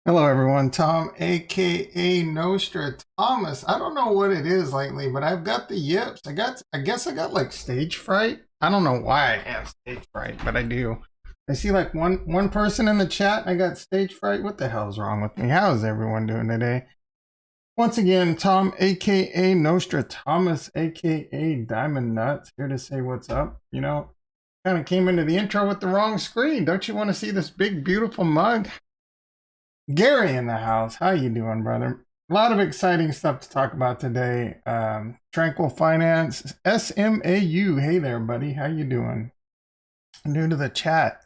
Hello everyone, Tom, aka Nostra Thomas. I don't know what it is lately, but I've got the yips. I guess I got like stage fright. I don't know why I have stage fright, but I do. I see like one person in the chat. I got stage fright. What the hell's wrong with me? How is everyone doing today? Once again, Tom, aka Nostra Thomas, aka Diamond Nuts, here to say what's up. You know, kind of came into the intro with the wrong screen. Don't you want to see this big beautiful mug? Gary in the house. How you doing, brother? A lot of exciting stuff to talk about today. Tranquil Finance, SMAU. Hey there, buddy. How you doing? New to the chat.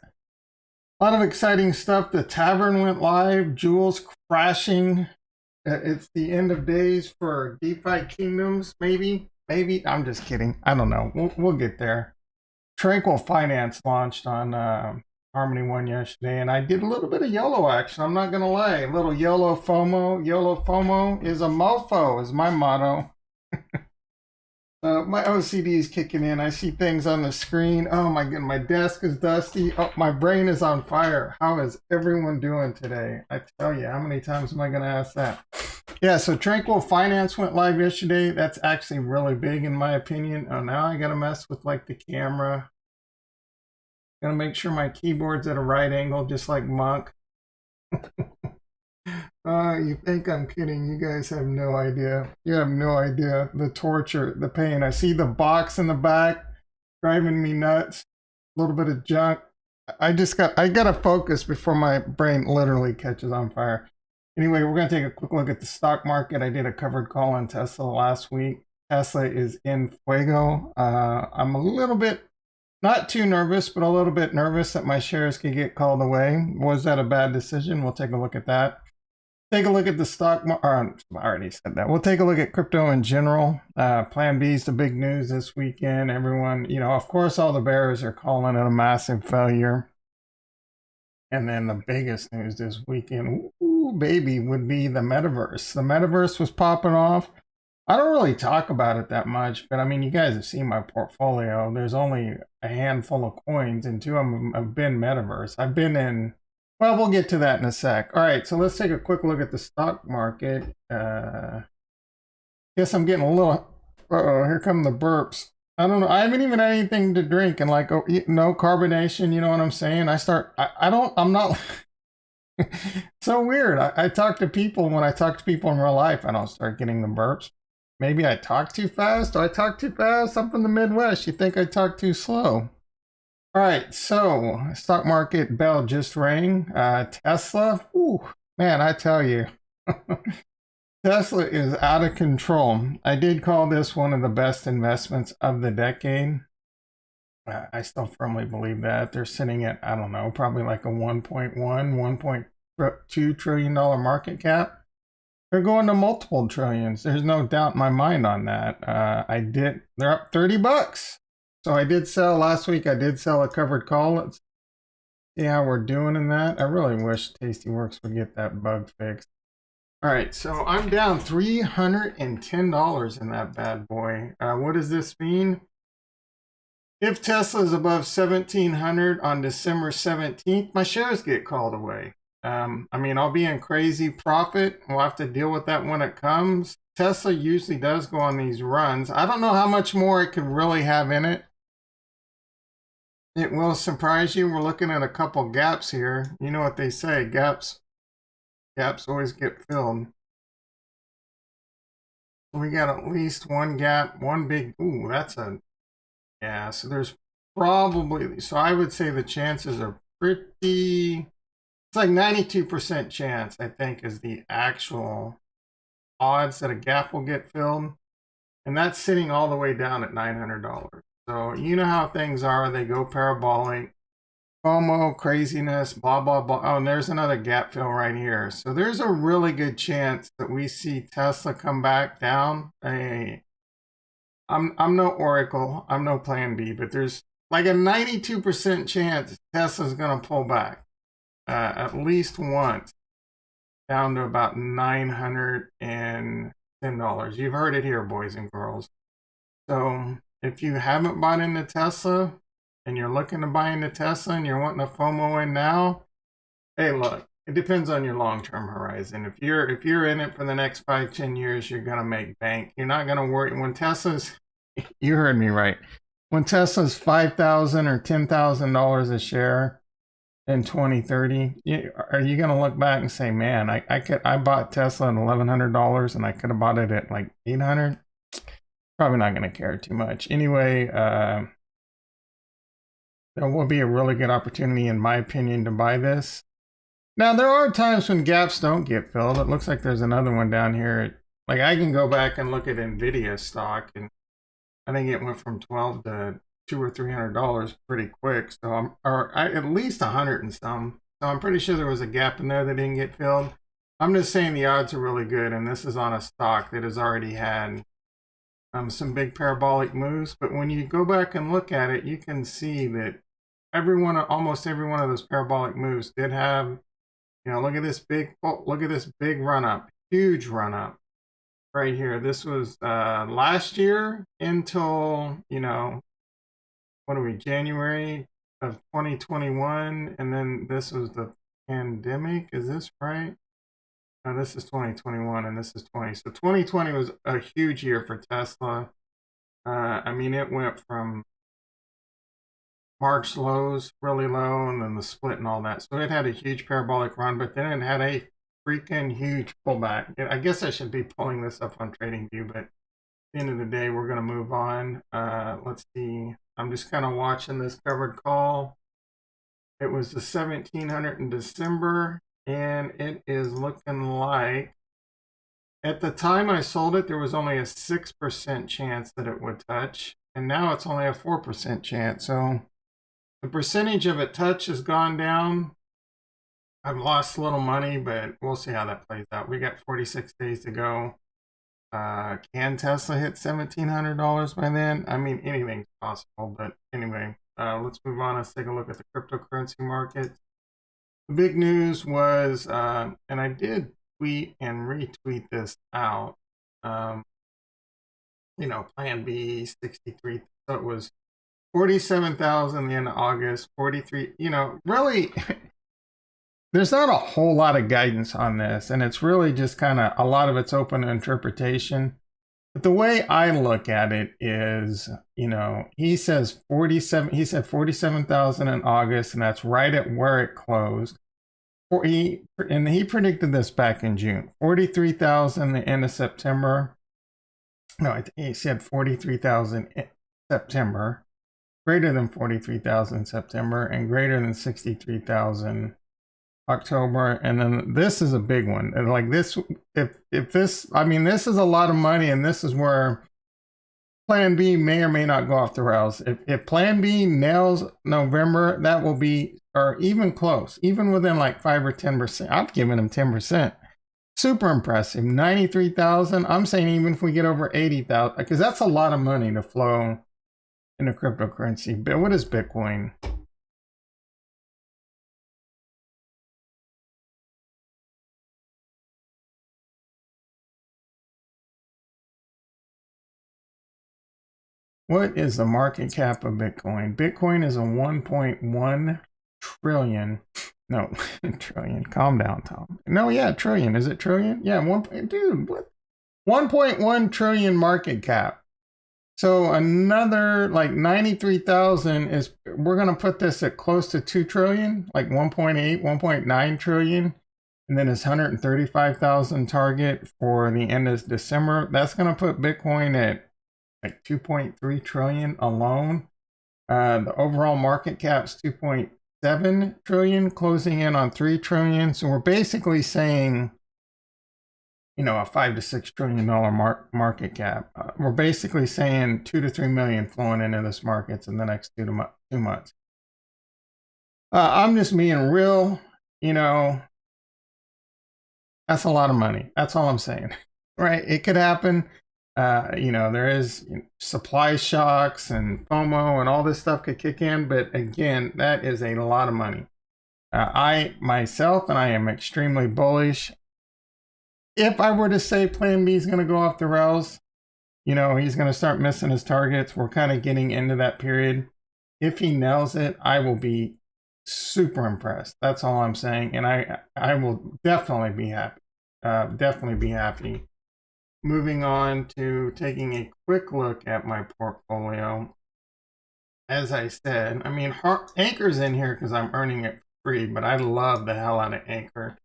A lot of exciting stuff. The tavern went live. Jewels crashing. It's the end of days for DefiKingdoms. Maybe. I'm just kidding. I don't know. We'll get there. Tranquil Finance launched on Harmony One yesterday, and I did a little bit of YOLO action. I'm not gonna lie, a little YOLO FOMO. YOLO FOMO is a mofo, is my motto. My OCD is kicking in. I see things on the screen. Oh my god, my desk is dusty. Oh, my brain is on fire. How is everyone doing today? I tell you, how many times am I gonna ask that? Yeah, so Tranquil Finance went live yesterday. That's actually really big in my opinion. Oh, now I gotta mess with like the camera. Gotta make sure my keyboard's at a right angle, just like Monk. You think I'm kidding. You guys have no idea. You have no idea the torture, the pain. I see the box in the back driving me nuts. A little bit of junk. I gotta focus before my brain literally catches on fire. Anyway, we're gonna take a quick look at the stock market. I did a covered call on Tesla last week. Tesla is in fuego. I'm a little bit not too nervous, but a little bit nervous that my shares could get called away. Was that a bad decision? We'll take a look at that. Take a look at the stock market. I already said that. We'll take a look at crypto in general. Plan B is the big news this weekend. Everyone, of course, all the bears are calling it a massive failure. And then the biggest news this weekend, ooh, baby, would be the metaverse. The metaverse was popping off. I don't really talk about it that much, but I mean, you guys have seen my portfolio. There's only a handful of coins, and two of them have been metaverse. I've been in, well, we'll get to that in a sec. All right, so let's take a quick look at the stock market. Guess I'm getting a little, uh-oh, here come the burps. I don't know. I haven't even had anything to drink, and like, no carbonation, you know what I'm saying? I'm not, so weird. I talk to people, when I talk to people in real life, I don't start getting the burps. Maybe I talk too fast. Do I talk too fast? I'm from the Midwest. You think I talk too slow? All right, so stock market bell just rang. Tesla, ooh, man, I tell you, Tesla is out of control. I did call this one of the best investments of the decade. I still firmly believe that. They're sitting at, I don't know, probably like a 1.1, $1.2 trillion market cap. They're going to multiple trillions. There's no doubt in my mind on that. They're up $30. So I did sell last week. I did sell a covered call. Let's see how we're doing in that. I really wish Tastyworks would get that bug fixed. All right, so I'm down $310 in that bad boy. What does this mean? If Tesla is above 1700 on December 17th, my shares get called away. I mean, I'll be in crazy profit. We'll have to deal with that when it comes. Tesla usually does go on these runs. I don't know how much more it could really have in it. It will surprise you. We're looking at a couple gaps here. You know what they say, gaps always get filled. We got at least one gap, one big, ooh, yeah, so there's probably, so I would say the chances are pretty, it's like 92% chance, I think, is the actual odds that a gap will get filled. And that's sitting all the way down at $900. So you know how things are. They go parabolic. FOMO, craziness, blah, blah, blah. Oh, and there's another gap fill right here. So there's a really good chance that we see Tesla come back down. I'm no Oracle. I'm no Plan B. But there's like a 92% chance Tesla's going to pull back. At least once, down to about $910. You've heard it here, boys and girls. So if you haven't bought into Tesla and you're looking to buy into Tesla and you're wanting to FOMO in now, hey, look, it depends on your long-term horizon. If you're in it for the next 5-10 years, you're gonna make bank. You're not gonna worry when Tesla's. You heard me right. When Tesla's $5,000 or $10,000 a share in 2030, are you gonna look back and say, "Man, I bought Tesla at $1,100 and I could have bought it at like 800"? Probably not gonna care too much. Anyway, there will be a really good opportunity, in my opinion, to buy this. Now, there are times when gaps don't get filled. It looks like there's another one down here. Like, I can go back and look at NVIDIA stock, and I think it went from 12 to $200 or $300 pretty quick. So at least 100 and some. So I'm pretty sure there was a gap in there that didn't get filled. I'm just saying the odds are really good, and this is on a stock that has already had some big parabolic moves. But when you go back and look at it, you can see that almost every one of those parabolic moves did have. Look at this big run up, huge run up right here. This was last year until, what are we, January of 2021. And then this was the pandemic. Is this right? No, this is 2021 and this is 20. So 2020 was a huge year for Tesla. I mean, it went from March lows really low and then the split and all that. So it had a huge parabolic run, but then it had a freaking huge pullback. I guess I should be pulling this up on TradingView, but at the end of the day, we're going to move on. Let's see. I'm just kind of watching this covered call. It was the 1700 in December, and it is looking like at the time I sold it, there was only a 6% chance that it would touch, and now it's only a 4% chance. So the percentage of it touch has gone down. I've lost a little money, but we'll see how that plays out. We got 46 days to go. Can Tesla hit $1,700 by then? I mean, anything's possible. But anyway, let's move on. Let's take a look at the cryptocurrency market. The big news was, and I did tweet and retweet this out, Plan B 63. So it was 47,000 the end of August, 43, really, there's not a whole lot of guidance on this, and it's really just kind of, a lot of it's open to interpretation. But the way I look at it is, he said 47,000 in August, and that's right at where it closed. And he predicted this back in June. 43,000 the end of September. No, he said 43,000 in September. Greater than 43,000 September and greater than 63,000 October. And then this is a big one. And like this, if this, I mean, this is a lot of money, and this is where Plan B may or may not go off the rails. If Plan B nails November, that will be, or even close, even within like 5 or 10%. I'm giving him 10%. Super impressive. 93,000. I'm saying even if we get over 80,000, because that's a lot of money to flow in a cryptocurrency. But what is Bitcoin? What is the market cap of Bitcoin? Bitcoin is a 1.1 trillion. No, trillion. Calm down, Tom. No, yeah, trillion. Is it trillion? Yeah, dude, what? 1.1 trillion market cap. So another like 93,000 is, we're going to put this at close to 2 trillion, like 1.8, 1.9 trillion. And then his 135,000 target for the end of December. That's going to put Bitcoin at like 2.3 trillion alone. The overall market cap's 2.7 trillion, closing in on 3 trillion. So we're basically saying, a $5 to $6 trillion market cap. We're basically saying 2 to 3 million flowing into this market in the next 2 months. I'm just being real, that's a lot of money. That's all I'm saying, right? It could happen. There is supply shocks and FOMO and all this stuff could kick in. But again, that is a lot of money. I am extremely bullish. If I were to say Plan B is going to go off the rails, he's going to start missing his targets. We're kind of getting into that period. If he nails it, I will be super impressed. That's all I'm saying. And I will definitely be happy. Definitely be happy. Moving on to taking a quick look at my portfolio. As I said, I mean, Anchor's in here because I'm earning it free, but I love the hell out of Anchor.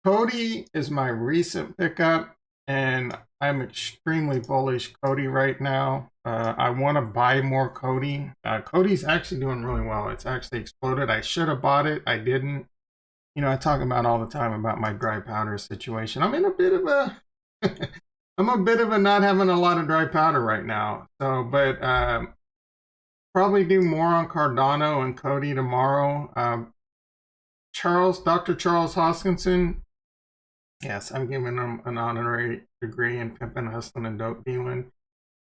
Cody is my recent pickup, and I'm extremely bullish Cody right now. I want to buy more Cody. Cody's actually doing really well. It's actually exploded. I should have bought it. I didn't. You know, I talk about all the time about my dry powder situation. I'm in a bit of a I'm a bit of a not having a lot of dry powder right now. So, but probably do more on Cardano and Cody tomorrow. Dr. Charles Hoskinson. Yes, I'm giving him an honorary degree in pimping, hustling, and dope dealing.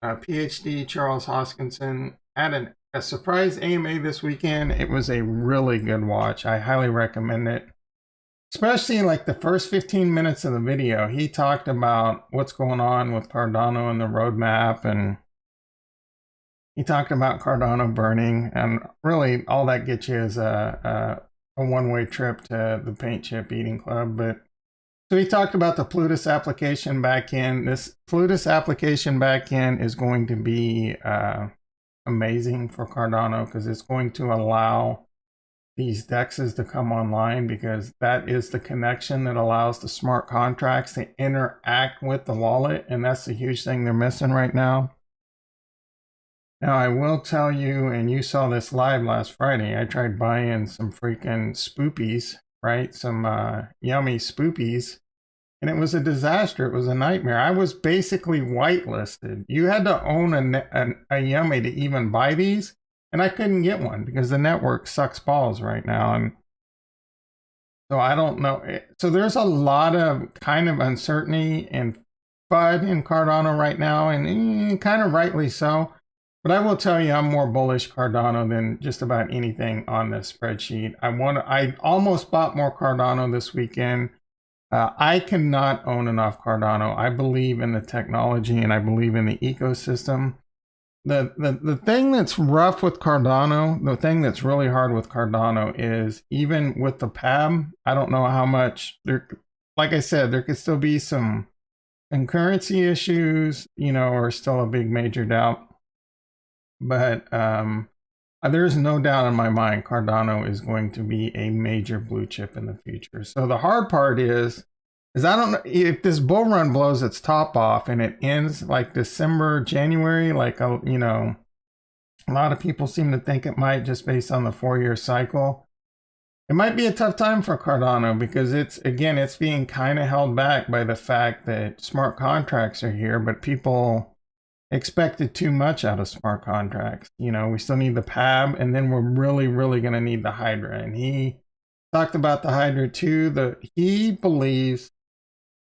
PhD Charles Hoskinson had a surprise AMA this weekend. It was a really good watch. I highly recommend it. Especially like the first 15 minutes of the video, he talked about what's going on with Cardano and the roadmap, and he talked about Cardano burning, and really all that gets you is a one-way trip to the Paint Chip Eating Club. But so he talked about the Plutus application backend. This Plutus application backend is going to be amazing for Cardano because it's going to allow these DEXs to come online, because that is the connection that allows the smart contracts to interact with the wallet, and that's the huge thing they're missing right now. Now, I will tell you, and you saw this live last Friday, I tried buying some freaking spoopies, right? Some yummy spoopies, and it was a disaster. It was a nightmare. I was basically whitelisted. You had to own a yummy to even buy these, and I couldn't get one because the network sucks balls right now. And so I don't know. So there's a lot of kind of uncertainty and FUD in Cardano right now, and kind of rightly so. But I will tell you, I'm more bullish Cardano than just about anything on this spreadsheet. I almost bought more Cardano this weekend. I cannot own enough Cardano. I believe in the technology and I believe in the ecosystem. The thing that's rough with Cardano, the thing that's really hard with Cardano is even with the PAB, I don't know how much there, like I said, there could still be some concurrency issues, you know, or still a big major doubt. But there's no doubt in my mind Cardano is going to be a major blue chip in the future. So the hard part is I don't know if this bull run blows its top off and it ends like December, January, like, you know, a lot of people seem to think it might, just based on the 4-year cycle. It might be a tough time for Cardano because it's being kind of held back by the fact that smart contracts are here, but people expected too much out of smart contracts. You know, we still need the PAB, and then we're really, really going to need the Hydra. And he talked about the Hydra too. He believes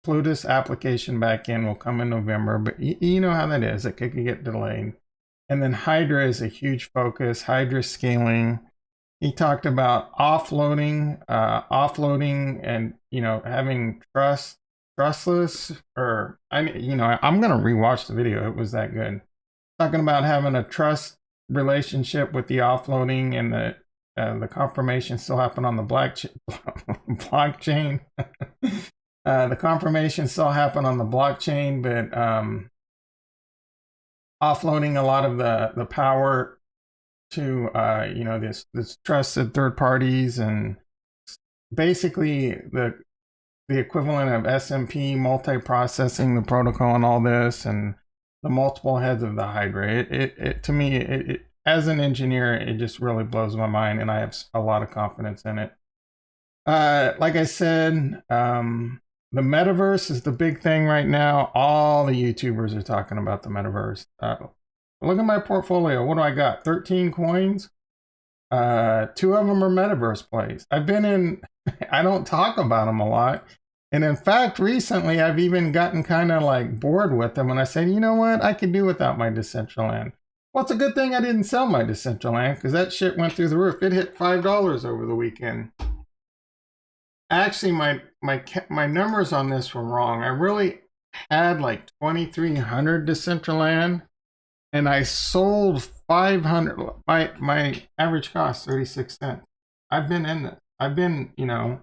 Plutus application backend will come in November, but you know how that is. It could get delayed. And then Hydra is a huge focus. Hydra scaling. He talked about offloading, and, you know, having trustless, or I'm gonna rewatch the video. It was that good. Talking about having a trust relationship with the offloading, and the confirmation still happen on the blockchain. The confirmation still happen on the blockchain, but offloading a lot of the power to you know, this trusted third parties, and basically the equivalent of SMP multi-processing the protocol and all this, and the multiple heads of the Hydra. It to me, as an engineer, it just really blows my mind, and I have a lot of confidence in it. Like I said, the metaverse is the big thing right now. All the YouTubers are talking about the metaverse. Look at my portfolio. What do I got? 13 coins. 2 of them are metaverse plays. I've been in, I don't talk about them a lot. And in fact, recently I've even gotten kind of like bored with them. And I said, you know what? I could do without my Decentraland. Well, it's a good thing I didn't sell my Decentraland, because that shit went through the roof. It hit $5 over the weekend. Actually, my numbers on this were wrong. I really had like 2,300 Decentraland, and I sold 500. My average cost 36 cents. I've been in it. I've been, you know,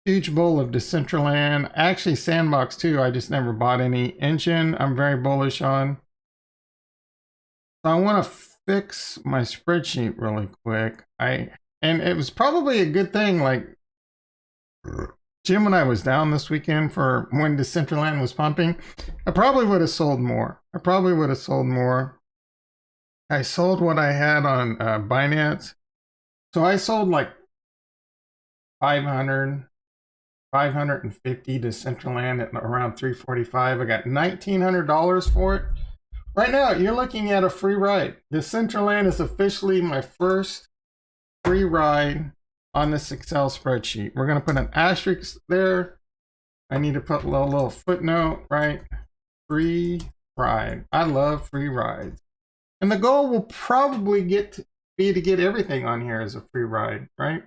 huge bull of Decentraland. Actually, Sandbox too. I just never bought any. Engine, I'm very bullish on. So I want to fix my spreadsheet really quick. And it was probably a good thing. Like Jim and I was down this weekend for when Decentraland was pumping. I probably would have sold more. I sold what I had on Binance. So I sold like 500, 550 Decentraland at around 345. I got $1,900 for it. Right now, you're looking at a free ride. Decentraland is officially my first free ride on this Excel spreadsheet. We're going to put an asterisk there. I need to put a little footnote, right? Free ride. I love free rides. And the goal will probably be to get everything on here as a free ride, right?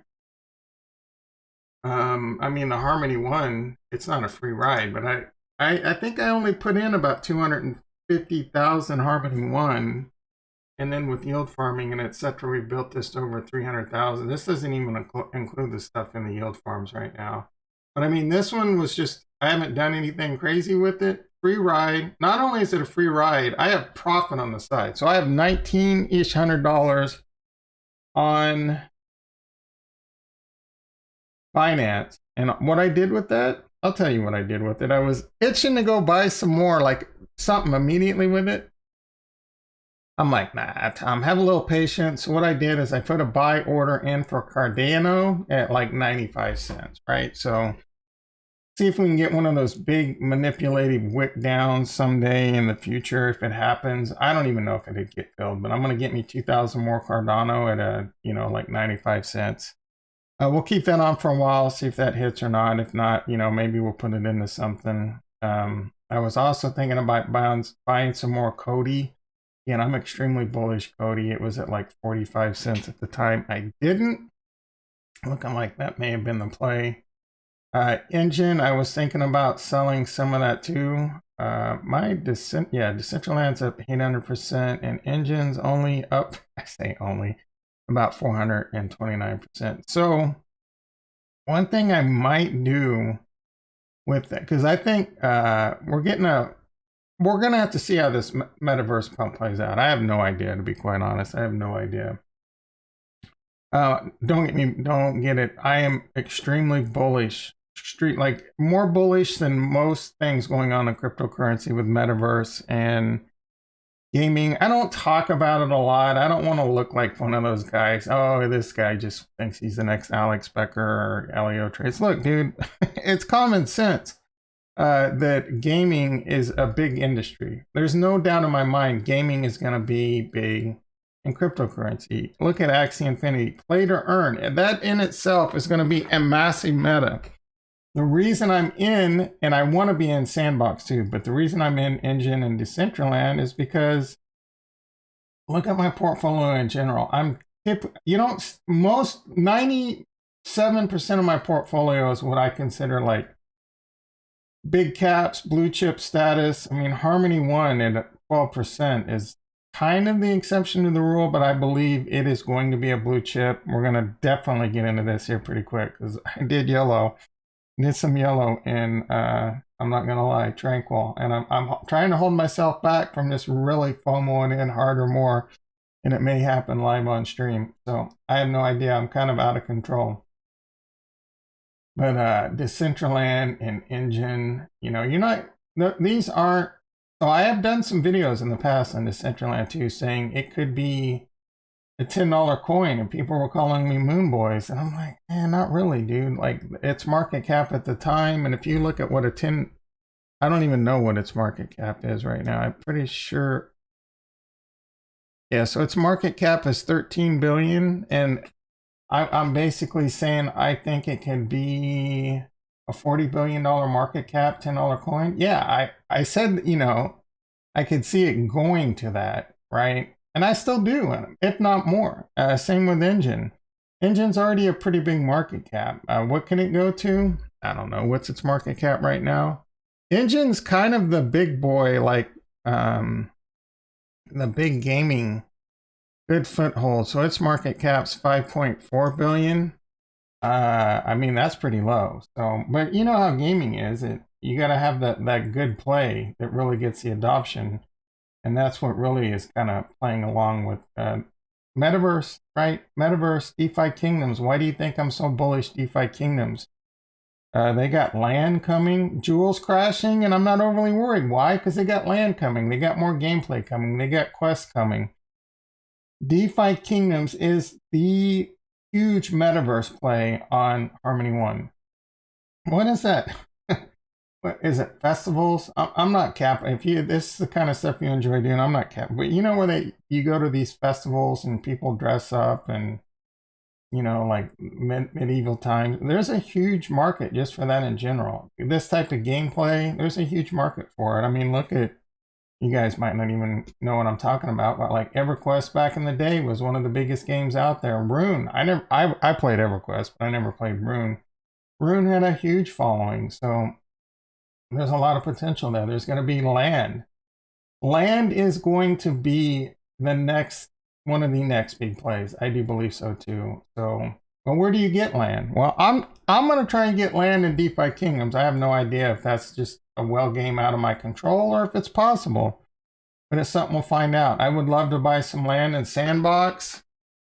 I mean, the Harmony one, it's not a free ride, but I think I only put in about 250,000 Harmony one. And then with yield farming and etc., we built this to over 300,000. This doesn't even include the stuff in the yield farms right now. But I mean, this one was just, I haven't done anything crazy with it. Free ride. Not only is it a free ride, I have profit on the side. So I have $1,900-ish on Binance. And what I did with that, I'll tell you what I did with it. I was itching to go buy some more, like something immediately with it. I'm like, nah, Tom, have a little patience. So what I did is I put a buy order in for Cardano at like 95 cents, right? So see if we can get one of those big manipulated wick downs someday in the future if it happens. I don't even know if it'd get filled, but I'm going to get me 2,000 more Cardano at a, you know, like 95 cents. We'll keep that on for a while, see if that hits or not. If not, you know, maybe we'll put it into something. I was also thinking about buying some more Cody. And I'm extremely bullish Cody. It was at like 45 cents at the time. I didn't. Looking like that may have been the play. Engine, I was thinking about selling some of that too. Decentraland's up 800%, and Engine's only up, I say only, about 429%. So one thing I might do with that, because I think we're going to have to see how this metaverse pump plays out. I have no idea, to be quite honest. I have no idea. Don't get it. I am extremely bullish. More bullish than most things going on in cryptocurrency with metaverse and gaming. I don't talk about it a lot. I don't want to look like one of those guys. Oh, this guy just thinks he's the next Alex Becker or Elio Trace. Look, dude, it's common sense. That gaming is a big industry. There's no doubt in my mind gaming is going to be big in cryptocurrency. Look at Axie Infinity, play to earn. And that in itself is going to be a massive meta. The reason I'm in, and I want to be in Sandbox too, but the reason I'm in Engine and Decentraland is because look at my portfolio in general. Most 97% of my portfolio is what I consider like big caps, blue chip status. I mean, Harmony 1 at 12% is kind of the exception to the rule, but I believe it is going to be a blue chip. We're going to definitely get into this here pretty quick because I did some YOLO in, I'm not going to lie, Tranquil. And I'm trying to hold myself back from just really FOMOing in harder more, and it may happen live on stream. So I have no idea. I'm kind of out of control. But Decentraland and Engine, you know, these aren't. So I have done some videos in the past on Decentraland too, saying it could be a $10 coin, and people were calling me Moon Boys, and I'm like, man, not really, dude. Like, its market cap at the time, and if you look at what I don't even know what its market cap is right now. I'm pretty sure. Yeah, so its market cap is 13 billion, and I'm basically saying I think it can be a $40 billion market cap, $10 coin. Yeah, I said, you know, I could see it going to that, right? And I still do, if not more. Same with Engine. Engine's already a pretty big market cap. What can it go to? I don't know. What's its market cap right now? Engine's kind of the big boy, like the big gaming. Good foothold. So its market cap's 5.4 billion. I mean, that's pretty low. So, but you know how gaming is. You got to have that good play that really gets the adoption, and that's what really is kind of playing along with Metaverse, right? Metaverse, DefiKingdoms. Why do you think I'm so bullish DefiKingdoms? They got land coming, jewels crashing, and I'm not overly worried. Why? Because they got land coming. They got more gameplay coming. They got quests coming. DefiKingdoms is the huge metaverse play on Harmony One. What is that? What is it? Festivals? I'm not capping. If you this is the kind of stuff you enjoy doing, I'm not capping. But you know where you go to these festivals and people dress up and like medieval times. There's a huge market just for that in general. This type of gameplay, there's a huge market for it. I mean, look at, you guys might not even know what I'm talking about, but like EverQuest back in the day was one of the biggest games out there. Rune, I played EverQuest, but I never played Rune. Rune had a huge following, so there's a lot of potential there. There's going to be land. Land is going to be one of the next big plays. I do believe so too. So, but where do you get land? Well, I'm going to try and get land in DefiKingdoms. I have no idea if that's just a well game out of my control or if it's possible, but it's something we'll find out. I would love to buy some land in Sandbox.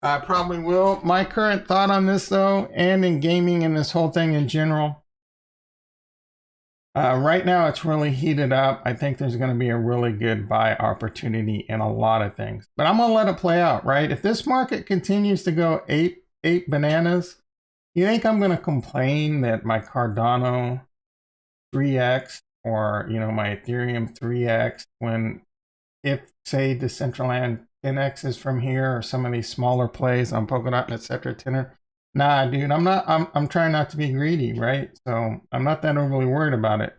I probably will. My current thought on this though, and in gaming and this whole thing in general, right now it's really heated up. I think there's going to be a really good buy opportunity in a lot of things, but I'm going to let it play out, right? If this market continues to go eight bananas, you think I'm going to complain that my Cardano 3x or my Ethereum 3x when, if say Decentraland 10x is from here or some of these smaller plays on Polkadot and etc. Tenor? Nah, dude, I'm trying not to be greedy, right? So I'm not that overly worried about it.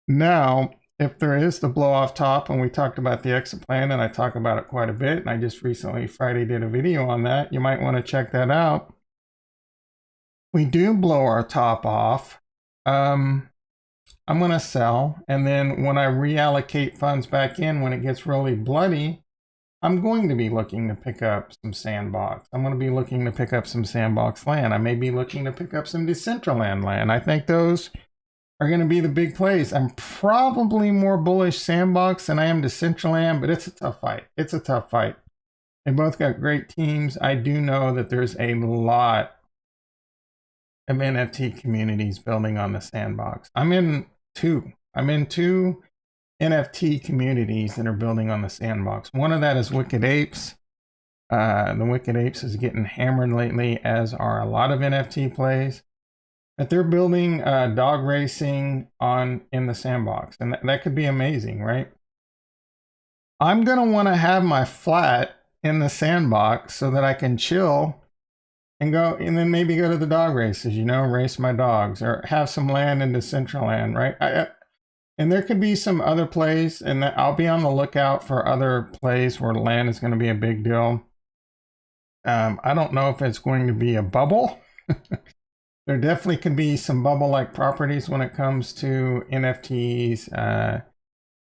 Now, if there is the blow off top, and we talked about the exit plan, and I talk about it quite a bit, and I just recently Friday did a video on that. You might want to check that out. We do blow our top off. I'm going to sell, and then when I reallocate funds back in, when it gets really bloody, I'm going to be looking to pick up some Sandbox. I'm going to be looking to pick up some Sandbox land. I may be looking to pick up some Decentraland land. I think those are going to be the big plays. I'm probably more bullish Sandbox than I am Decentraland, but it's a tough fight. It's a tough fight. They both got great teams. I do know that there's a lot of NFT communities building on the Sandbox. I'm in two NFT communities that are building on the Sandbox. One of that is Wicked Apes. The Wicked Apes is getting hammered lately, as are a lot of NFT plays. But they're building dog racing in the Sandbox, and that could be amazing, right? I'm gonna want to have my flat in the Sandbox so that I can chill and go, and then maybe go to the dog races, race my dogs, or have some land in Decentraland, right? And there could be some other plays, and I'll be on the lookout for other plays where land is going to be a big deal. I don't know if it's going to be a bubble. There definitely could be some bubble-like properties when it comes to NFTs,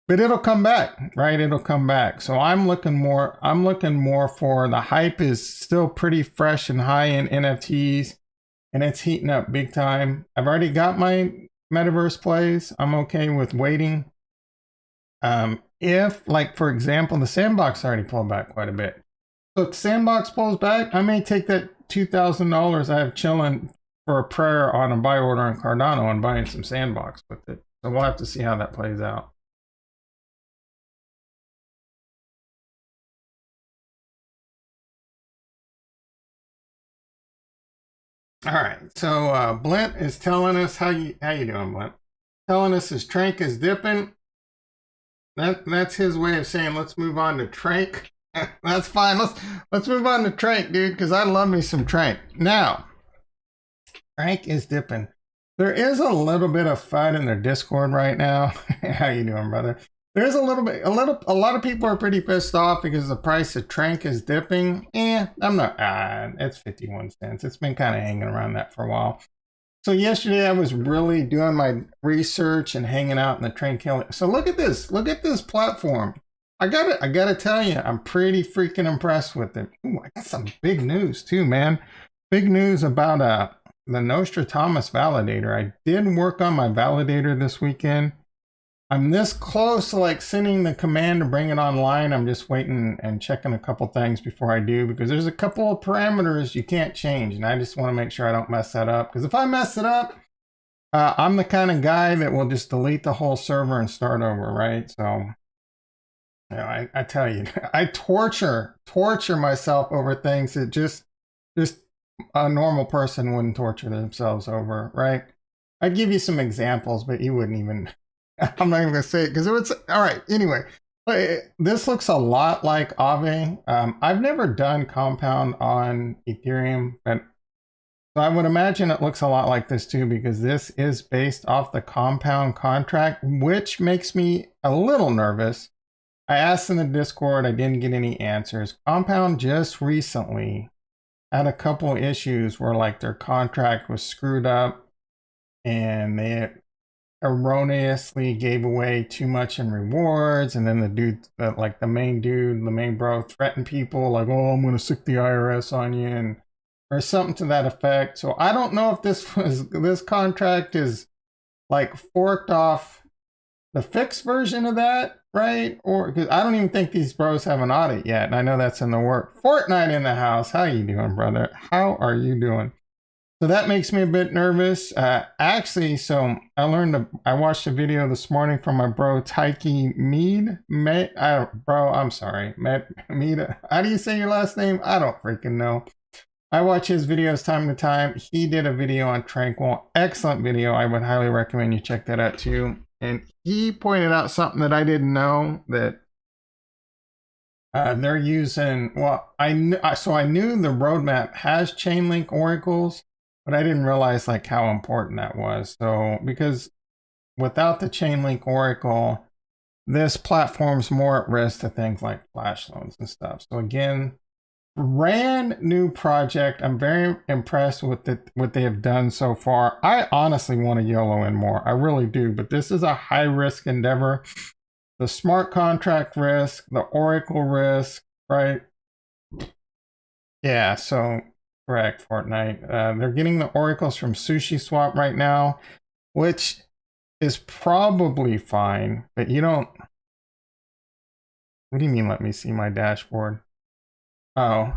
but it'll come back, right? It'll come back. So I'm looking more for, the hype is still pretty fresh and high in NFTs, and it's heating up big time. I've already got my metaverse plays. I'm okay with waiting. If, like, for example, the Sandbox already pulled back quite a bit. So if Sandbox pulls back, I may take that $2,000 I have chilling for a prayer on a buy order on Cardano and buying some Sandbox with it. So we'll have to see how that plays out. All right, so Blint is telling us, how you doing, Blint? Telling us his Trank is dipping. That's his way of saying let's move on to Trank. That's fine. Let's move on to Trank, dude, because I love me some Trank. Now, Trank is dipping. There is a little bit of FUD in their Discord right now. How you doing, brother? There's a lot of people are pretty pissed off because the price of Trank is dipping. I'm not, it's 51 cents. It's been kind of hanging around that for a while. So yesterday I was really doing my research and hanging out in the Tranquil. So look at this platform. I gotta tell you, I'm pretty freaking impressed with it. Ooh, I got some big news too, man. Big news about the Nostradamus validator. I did work on my validator this weekend. I'm this close to like sending the command to bring it online. I'm just waiting and checking a couple things before I do, because there's a couple of parameters you can't change, and I just want to make sure I don't mess that up, because if I mess it up, I'm the kind of guy that will just delete the whole server and start over, right? So, you know, I tell you, I torture myself over things that just a normal person wouldn't torture themselves over, right? I'd give you some examples, but you wouldn't even. I'm not even gonna say it because it was all right. Anyway, this looks a lot like Authy. I've never done Compound on Ethereum, but so I would imagine it looks a lot like this too, because this is based off the Compound contract, which makes me a little nervous. I asked in the Discord, I didn't get any answers. Compound just recently had a couple issues where like their contract was screwed up and they erroneously gave away too much in rewards, and then the dude, like the main bro, threatened people like, oh, I'm gonna sick the IRS on you, and or something to that effect. So I don't know if this contract is like forked off the fixed version of that, right? Or because I don't even think these bros have an audit yet, and I know that's in the work. Fortnite in the house. How you doing, brother? How are you doing? So that makes me a bit nervous. Actually, so I watched a video this morning from my bro Tyke Mead. I'm sorry, Mead. How do you say your last name? I don't freaking know. I watch his videos time to time. He did a video on Tranquil. Excellent video. I would highly recommend you check that out too. And he pointed out something that I didn't know, that they're using, well, I knew the roadmap has Chainlink oracles, but I didn't realize like how important that was. So, because without the Chainlink oracle, this platform's more at risk to things like flash loans and stuff. So again, brand new project. I'm very impressed with what they have done so far. I honestly want to YOLO in more. I really do, but this is a high risk endeavor. The smart contract risk, the oracle risk, right? Yeah, so correct, Fortnite. They're getting the oracles from Sushi Swap right now, which is probably fine, but you don't. What do you mean, let me see my dashboard? Oh.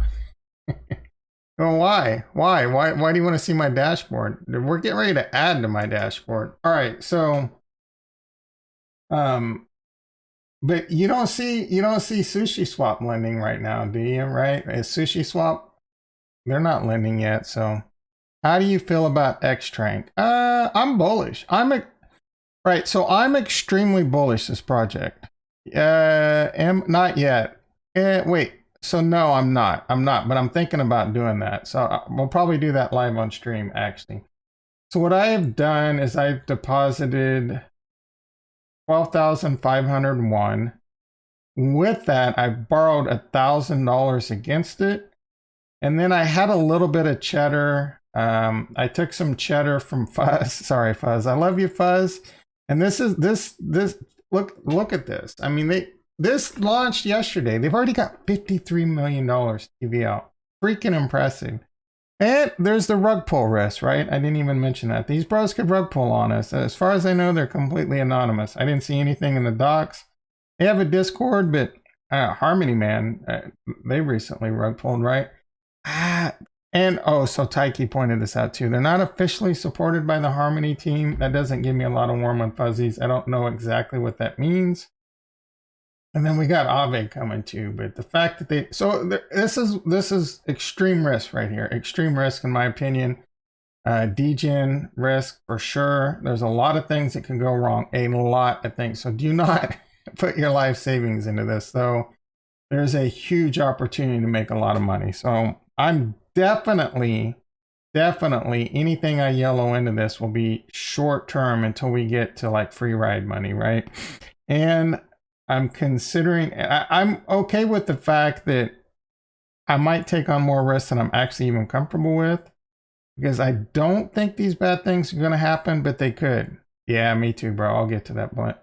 Well, why? Why do you want to see my dashboard? We're getting ready to add to my dashboard. All right, so but you don't see Sushi Swap lending right now, do you? Right? Is Sushi Swap, they're not lending yet. So how do you feel about Xtrank? I'm bullish. Right, so I'm extremely bullish this project. Not yet. Wait. So no, I'm not, but I'm thinking about doing that. So we'll probably do that live on stream, actually. So what I have done is I've deposited 12,501. With that, I borrowed $1,000 against it. And then I had a little bit of cheddar. I took some cheddar from Fuzz. Sorry, Fuzz. I love you, Fuzz. And this look at this. I mean, this launched yesterday. They've already got $53 million TV out. Freaking impressive. And there's the rug pull risk, right? I didn't even mention that. These bros could rug pull on us. As far as I know, they're completely anonymous. I didn't see anything in the docs. They have a Discord, but Harmony, man, they recently rug pulled, right? And so Tyke pointed this out too. They're not officially supported by the Harmony team. That doesn't give me a lot of warm and fuzzies. I don't know exactly what that means. And then we got Authy coming too, but the fact that this is extreme risk right here. Extreme risk in my opinion. Degen risk for sure. There's a lot of things that can go wrong. A lot of things. So do not put your life savings into this, though. There's a huge opportunity to make a lot of money. So I'm definitely anything I YOLO into this will be short term until we get to like free ride money, right? And I'm considering, I'm okay with the fact that I might take on more risks than I'm actually even comfortable with, because I don't think these bad things are going to happen, but they could. Yeah, me too, bro. I'll get to that point.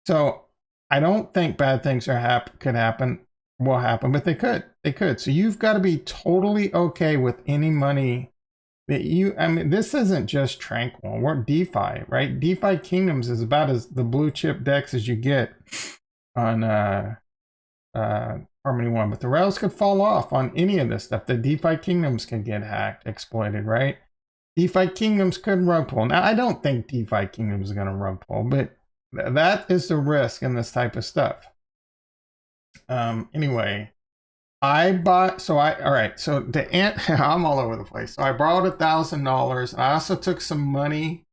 So I don't think bad things will happen, but they could. So you've got to be totally okay with any money I mean, this isn't just Tranquil. We're DeFi, right? DefiKingdoms is about as the blue chip decks as you get on Harmony One, but the rails could fall off on any of this stuff. The DefiKingdoms can get hacked, exploited, right? DefiKingdoms could rug pull. Now, I don't think DefiKingdoms is going to rug pull, but that is the risk in this type of stuff. Anyway, I bought, all right, so I'm all over the place. So I borrowed $1,000, and I also took some money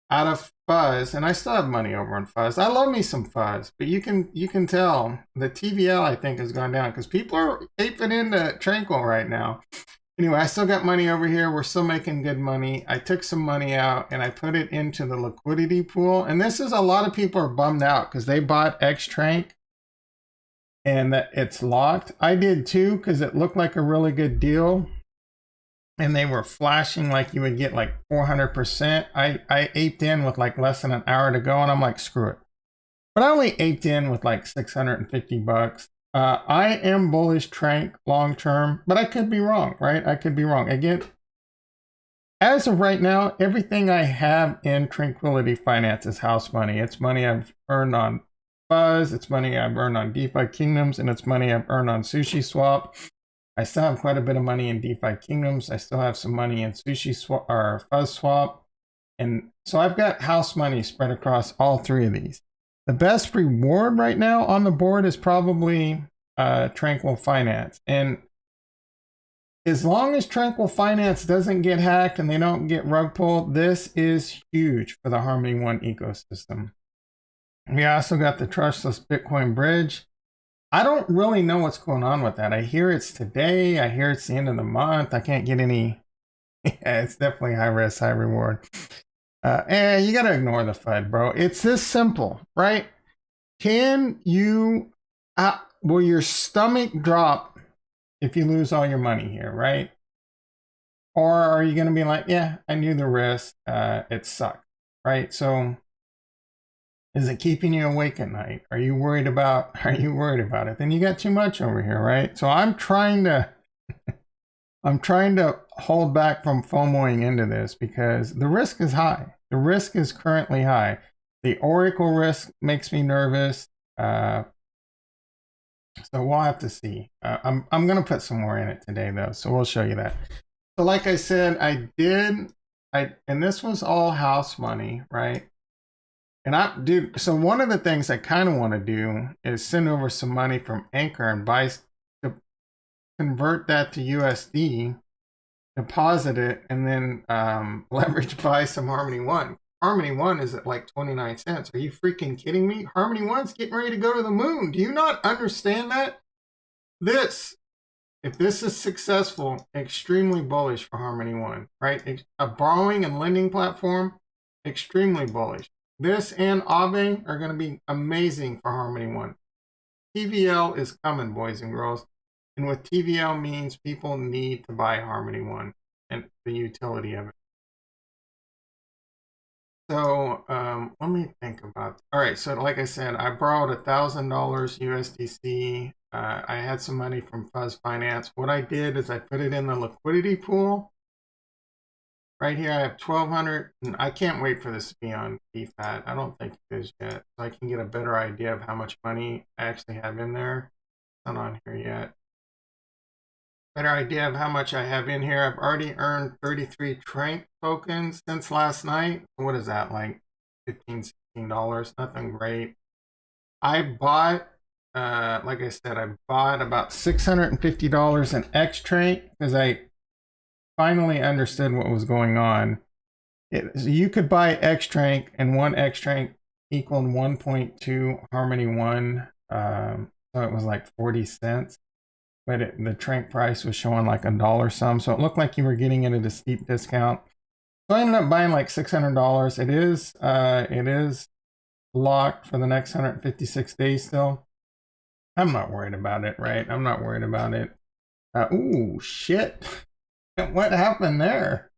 out of Fuzz, and I still have money over in Fuzz. I love me some Fuzz, but you can tell the TVL, I think, has gone down because people are aping into Tranquil right now. Anyway, I still got money over here. We're still making good money. I took some money out and I put it into the liquidity pool. And this is a lot of people are bummed out because they bought X-Trank and that it's locked. I did too because it looked like a really good deal. And they were flashing like you would get like 400%. I aped in with like less than an hour to go and I'm like, screw it. But I only aped in with like 650 bucks. I am bullish Trank long term, but I could be wrong, right? I could be wrong. Again, as of right now, everything I have in Tranquility Finance is house money. It's money I've earned on Fuzz, it's money I've earned on DefiKingdoms, and it's money I've earned on Sushi Swap. I still have quite a bit of money in DefiKingdoms. I still have some money in Sushi Swap or Fuzz Swap. And so I've got house money spread across all three of these. The best reward right now on the board is probably Tranquil Finance. And as long as Tranquil Finance doesn't get hacked and they don't get rug pulled, this is huge for the Harmony One ecosystem. We also got the Trustless Bitcoin Bridge. I don't really know what's going on with that. I hear it's today. I hear it's the end of the month. I can't get any. Yeah, it's definitely high risk, high reward. You got to ignore the FUD, bro. It's this simple, right? Can you, will your stomach drop if you lose all your money here, right? Or are you going to be like, yeah, I knew the risk. It sucked, right? So is it keeping you awake at night? Are you worried about it? Then you got too much over here, right? So I'm trying to hold back from FOMOing into this because the risk is high. The risk is currently high. The Oracle risk makes me nervous. So we'll have to see. I'm going to put some more in it today though. So we'll show you that. So like I said, and this was all house money, right? And so one of the things I kind of want to do is send over some money from Anchor and convert that to USD, deposit it, and then leverage buy some Harmony One. Harmony One is at like 29 cents. Are you freaking kidding me? Harmony One's getting ready to go to the moon. Do you not understand that? If this is successful, extremely bullish for Harmony One, right? A borrowing and lending platform, extremely bullish. This and Authy are going to be amazing for Harmony One. TVL is coming, boys and girls. And what TVL means, people need to buy Harmony One and the utility of it. So let me think about all right, so like I said, I borrowed $1,000 USDC. I had some money from Fuzz Finance. What I did is I put it in the liquidity pool. Right here I have 1,200, and I can't wait for this to be on DFAT. I don't think it is yet. So I can get a better idea of how much money I actually have in there. It's not on here yet. Better idea of how much I have in here. I've already earned 33 Trank tokens since last night. What is that, like $15, $16? Nothing great. I bought, like I said, I bought about $650 in X-Trank because I finally understood what was going on. So you could buy X-Trank, and one X-Trank equaled 1.2 Harmony One. So it was like 40 cents. But the Trank price was showing like $1 some. So it looked like you were getting it at a steep discount. So I ended up buying like $600. It is locked for the next 156 days still. I'm not worried about it, right? I'm not worried about it. Ooh, shit. What happened there?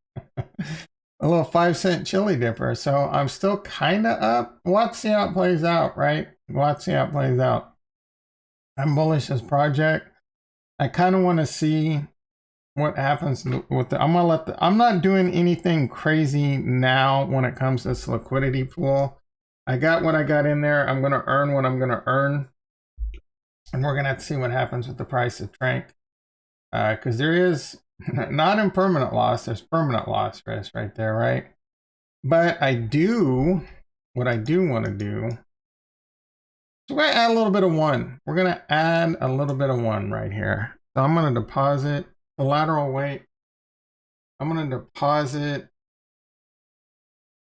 A little 5-cent chili dipper. So I'm still kind of up. Let's see how it plays out, right? Let's see how it plays out. I'm bullish this project. I kind of want to see what happens with the, I'm not doing anything crazy now when it comes to this liquidity pool. I got what I got in there. I'm going to earn what I'm going to earn. And we're going to have to see what happens with the price of Trank. Because there is not impermanent loss. There's permanent loss risk right there, right? But what I do want to do, so we're going to add a little bit of one. We're going to add a little bit of one right here. So I'm going to deposit the lateral weight. I'm going to deposit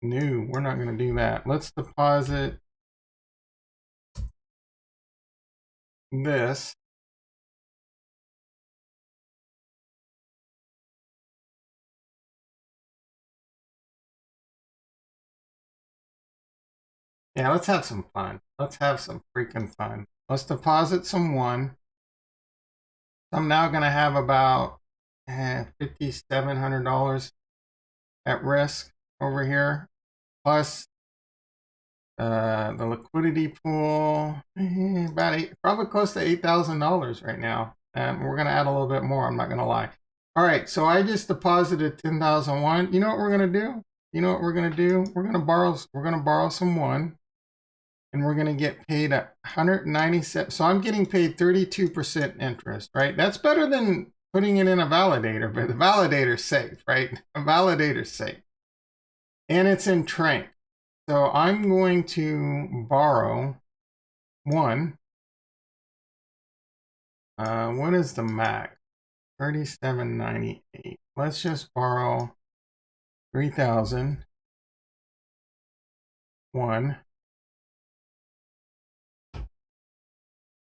new. We're not going to do that. Let's deposit this. Yeah, let's have some fun. Let's have some freaking fun. Let's deposit some one. I'm now going to have about $5,700 at risk over here. Plus the liquidity pool, probably close to $8,000 right now. And we're going to add a little bit more. I'm not going to lie. All right, so I just deposited 10,001. You know what we're going to do? You know what we're going to do? We're going to borrow some one. And we're going to get paid 197. So I'm getting paid 32% interest, right? That's better than putting it in a validator, but the validator's safe, right? A validator's safe. And it's in Trank. So I'm going to borrow one. What is the max? 37.98. Let's just borrow 3,000. One.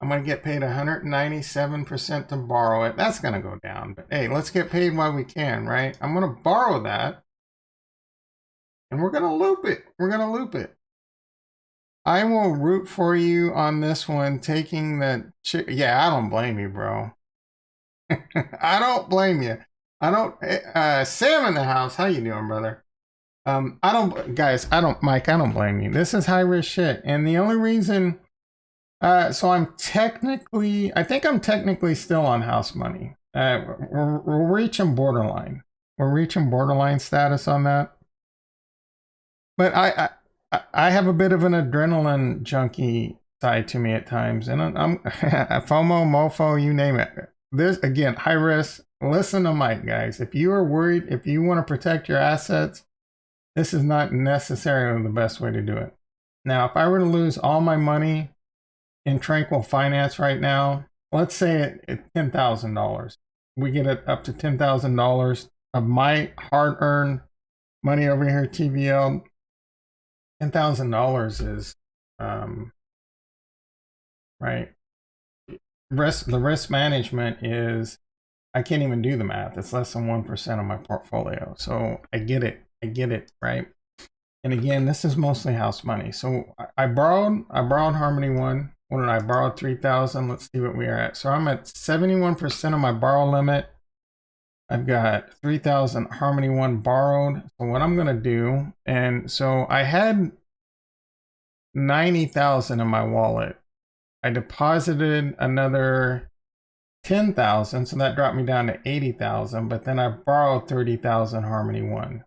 I'm going to get paid 197% to borrow it. That's going to go down. But hey, let's get paid while we can, right? I'm going to borrow that. And we're going to loop it. We're going to loop it. I will root for you on this one, taking the... Yeah, I don't blame you, bro. I don't blame you. I don't... Sam in the house. How you doing, brother? Mike, I don't blame you. This is high-risk shit. And the only reason... so I think I'm technically still on house money. We're reaching borderline. We're reaching borderline status on that. But I have a bit of an adrenaline junkie side to me at times, and I'm FOMO, MOFO, you name it. This again, high risk. Listen to Mike, guys. If you are worried, if you want to protect your assets, this is not necessarily the best way to do it. Now, if I were to lose all my money in Tranquil Finance right now, let's say it's $10,000. We get it up to $10,000 of my hard-earned money over here, TVL. $10,000 is, right. The risk management is, I can't even do the math. It's less than 1% of my portfolio. So I get it, right? And again, this is mostly house money. So I borrowed Harmony One. What did I borrow? 3,000. Let's see what we are at. So I'm at 71% of my borrow limit. I've got 3,000 Harmony One borrowed. So what I'm gonna do, and so I had 90,000 in my wallet. I deposited another 10,000, so that dropped me down to 80,000. But then I borrowed 30,000 Harmony One.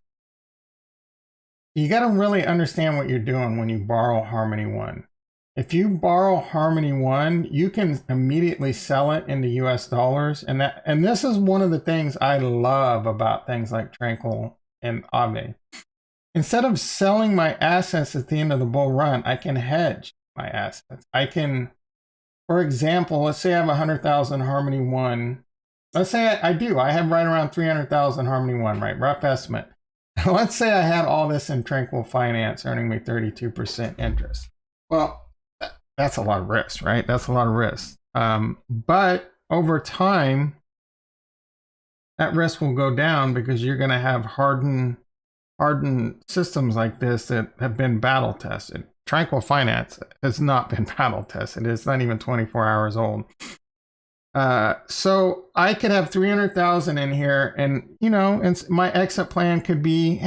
You got to really understand what you're doing when you borrow Harmony One. If you borrow Harmony One, you can immediately sell it into US dollars. And this is one of the things I love about things like Tranquil and Authy. Instead of selling my assets at the end of the bull run, I can hedge my assets. I can, for example, let's say I have 100,000 Harmony One. Let's say I do. I have right around 300,000 Harmony One, right? Rough estimate. Let's say I had all this in Tranquil Finance earning me 32% interest. Well, that's a lot of risk, right? That's a lot of risk. But over time, that risk will go down because you're going to have hardened systems like this that have been battle tested. Tranquil Finance has not been battle tested. It's not even 24 hours old. So I could have 300,000 in here, and and my exit plan could be,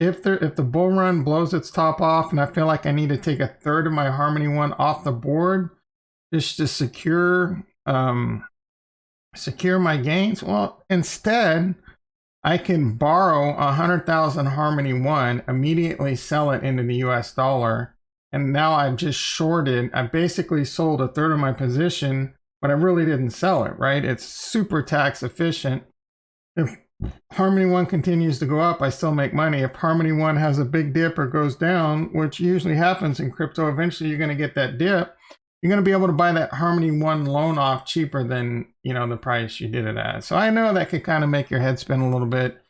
if the bull run blows its top off and I feel like I need to take a third of my Harmony One off the board just to secure secure my gains? Well, instead, I can borrow 100,000 Harmony 1, immediately sell it into the US dollar, and now I've just shorted. I basically sold a third of my position, but I really didn't sell it, right? It's super tax efficient. If Harmony 1 continues to go up, I still make money. If Harmony 1 has a big dip or goes down, which usually happens in crypto, eventually you're going to get that dip. You're going to be able to buy that Harmony 1 loan off cheaper than, the price you did it at. So I know that could kind of make your head spin a little bit.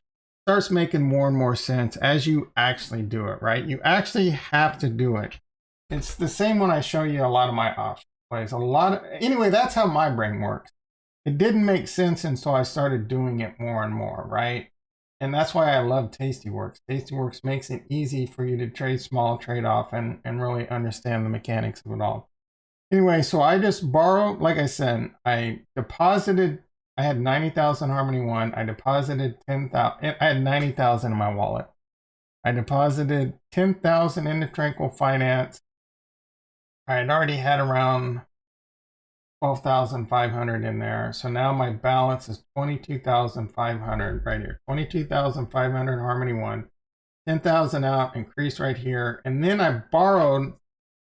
Starts making more and more sense as you actually do it, right? You actually have to do it. It's the same when I show you a lot of my option plays. Anyway, that's how my brain works. It didn't make sense until I started doing it more and more, right? And that's why I love Tastyworks. Tastyworks makes it easy for you to trade small, trade off, and really understand the mechanics of it all. Anyway, so I just borrowed, like I said, I had 90,000 Harmony 1. I deposited 10,000. I had 90,000 in my wallet. I deposited 10,000 into Tranquil Finance. I had already had around 12,500 in there. So now my balance is 22,500 right here. 22,500 Harmony 1. 10,000 out, increase right here. And then I borrowed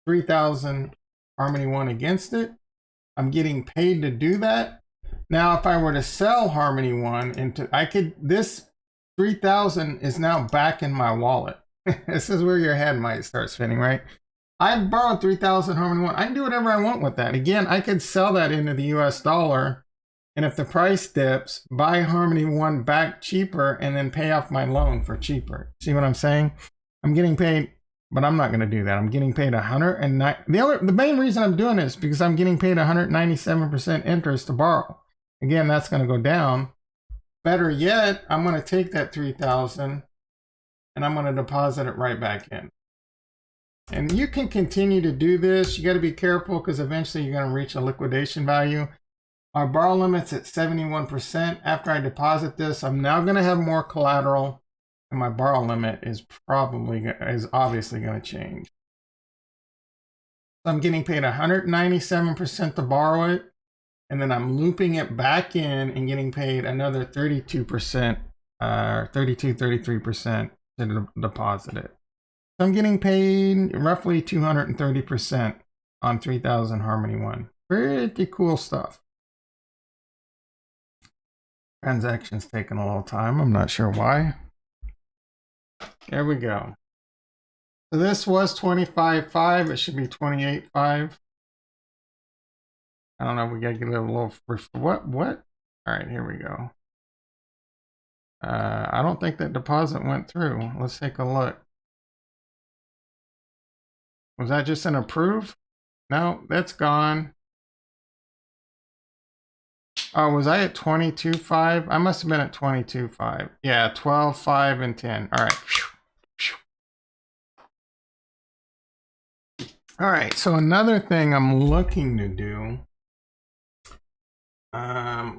3,000 Harmony 1 against it. I'm getting paid to do that. Now, if I were to sell Harmony 1 this 3,000 is now back in my wallet. This is where your head might start spinning, right? I borrowed 3,000 Harmony 1. I can do whatever I want with that. Again, I could sell that into the US dollar, and if the price dips, buy Harmony 1 back cheaper and then pay off my loan for cheaper. See what I'm saying? I'm getting paid, but I'm not going to do that. I'm getting paid 109. The main reason I'm doing this is because I'm getting paid 197% interest to borrow. Again, that's going to go down. Better yet, I'm going to take that 3,000 and I'm going to deposit it right back in. And you can continue to do this. You got to be careful because eventually you're going to reach a liquidation value. Our borrow limit's at 71%. After I deposit this, I'm now going to have more collateral, and my borrow limit is obviously going to change. So I'm getting paid 197% to borrow it, and then I'm looping it back in and getting paid another 32%, 33% to deposit it. So I'm getting paid roughly 230% on 3,000 Harmony 1. Pretty cool stuff. Transaction's taking a little time. I'm not sure why. There we go. So this was 25.5. It should be 28.5. I don't know. We gotta get a little. What? All right, here we go. I don't think that deposit went through. Let's take a look. Was that just an approve? No, that's gone. Oh, was I at 22.5? I must have been at 22.5. Yeah, 12.5 and 10. All right. All right, so another thing I'm looking to do.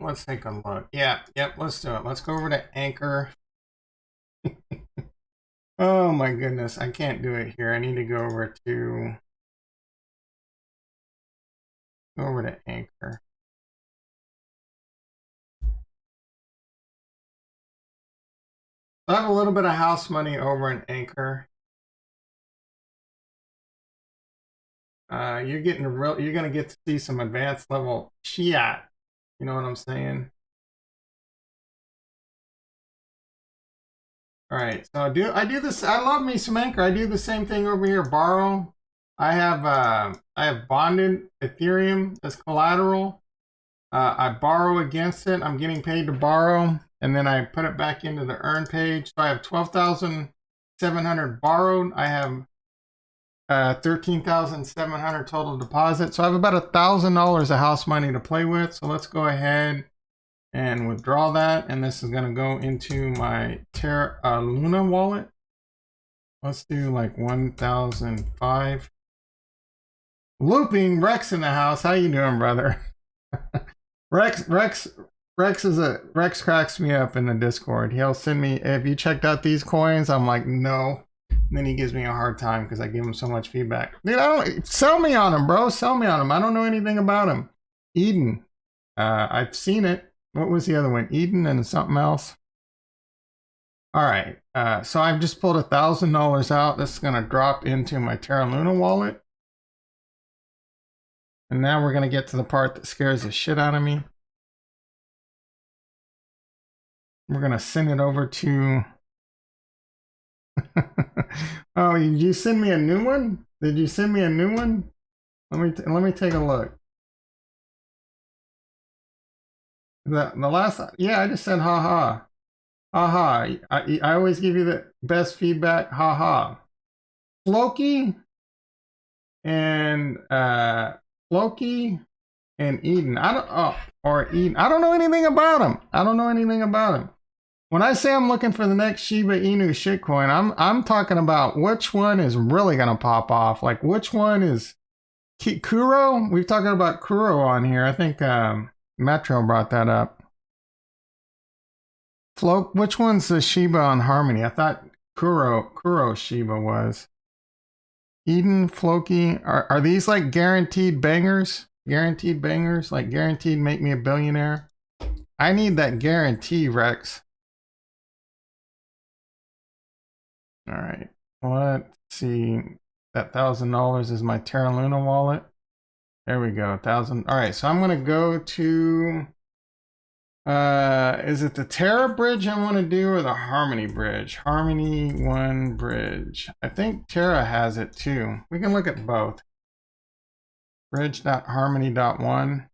Let's take a look. Yep, let's do it. Let's go over to Anchor. Oh my goodness, I can't do it here. I need to go over to Anchor. I have a little bit of house money over in Anchor. You're gonna get to see some advanced level chat. You know what I'm saying? All right, so I do this. I love me some Anchor. I do the same thing over here. Borrow. I have bonded Ethereum as collateral. I borrow against it. I'm getting paid to borrow, and then I put it back into the earn page. So I have 12,700 borrowed. I have 13,700 total deposit. So I have about $1,000 of house money to play with. So let's go ahead and withdraw that, and this is going to go into my Luna wallet. Let's do like 1,005. Looping Rex in the house. How you doing, brother? Rex cracks me up in the Discord. He'll send me, have you checked out these coins? I'm like, no. And then he gives me a hard time because I give him so much feedback. Dude, sell me on him, bro. Sell me on him. I don't know anything about him. Eden. I've seen it. What was the other one? Eden and something else? All right. So I've just pulled $1,000 out. This is going to drop into my Terra Luna wallet. And now we're going to get to the part that scares the shit out of me. We're going to send it over to... Oh, did you send me a new one? Did you send me a new one? Let me take a look. The last... Yeah, I just said haha. Haha. I always give you the best feedback. Haha. Floki and Floki and Eden. Or Eden. I don't know anything about them. I don't know anything about them. When I say I'm looking for the next Shiba Inu shitcoin, I'm talking about which one is really gonna pop off. Like which one is Kuro? We've talking about Kuro on here. I think Metro brought that up. Which one's the Shiba on Harmony? I thought Kuro Shiba was. Eden, Floki, are these like guaranteed bangers? Guaranteed bangers? Like guaranteed make me a billionaire? I need that guarantee, Rex. All right, let's see. That $1,000 is my Terra Luna wallet. There we go, 1,000. All right, so I'm gonna go to, is it the Terra bridge I wanna do or the Harmony bridge? Harmony 1 bridge. I think Terra has it too. We can look at both. Bridge.harmony.1.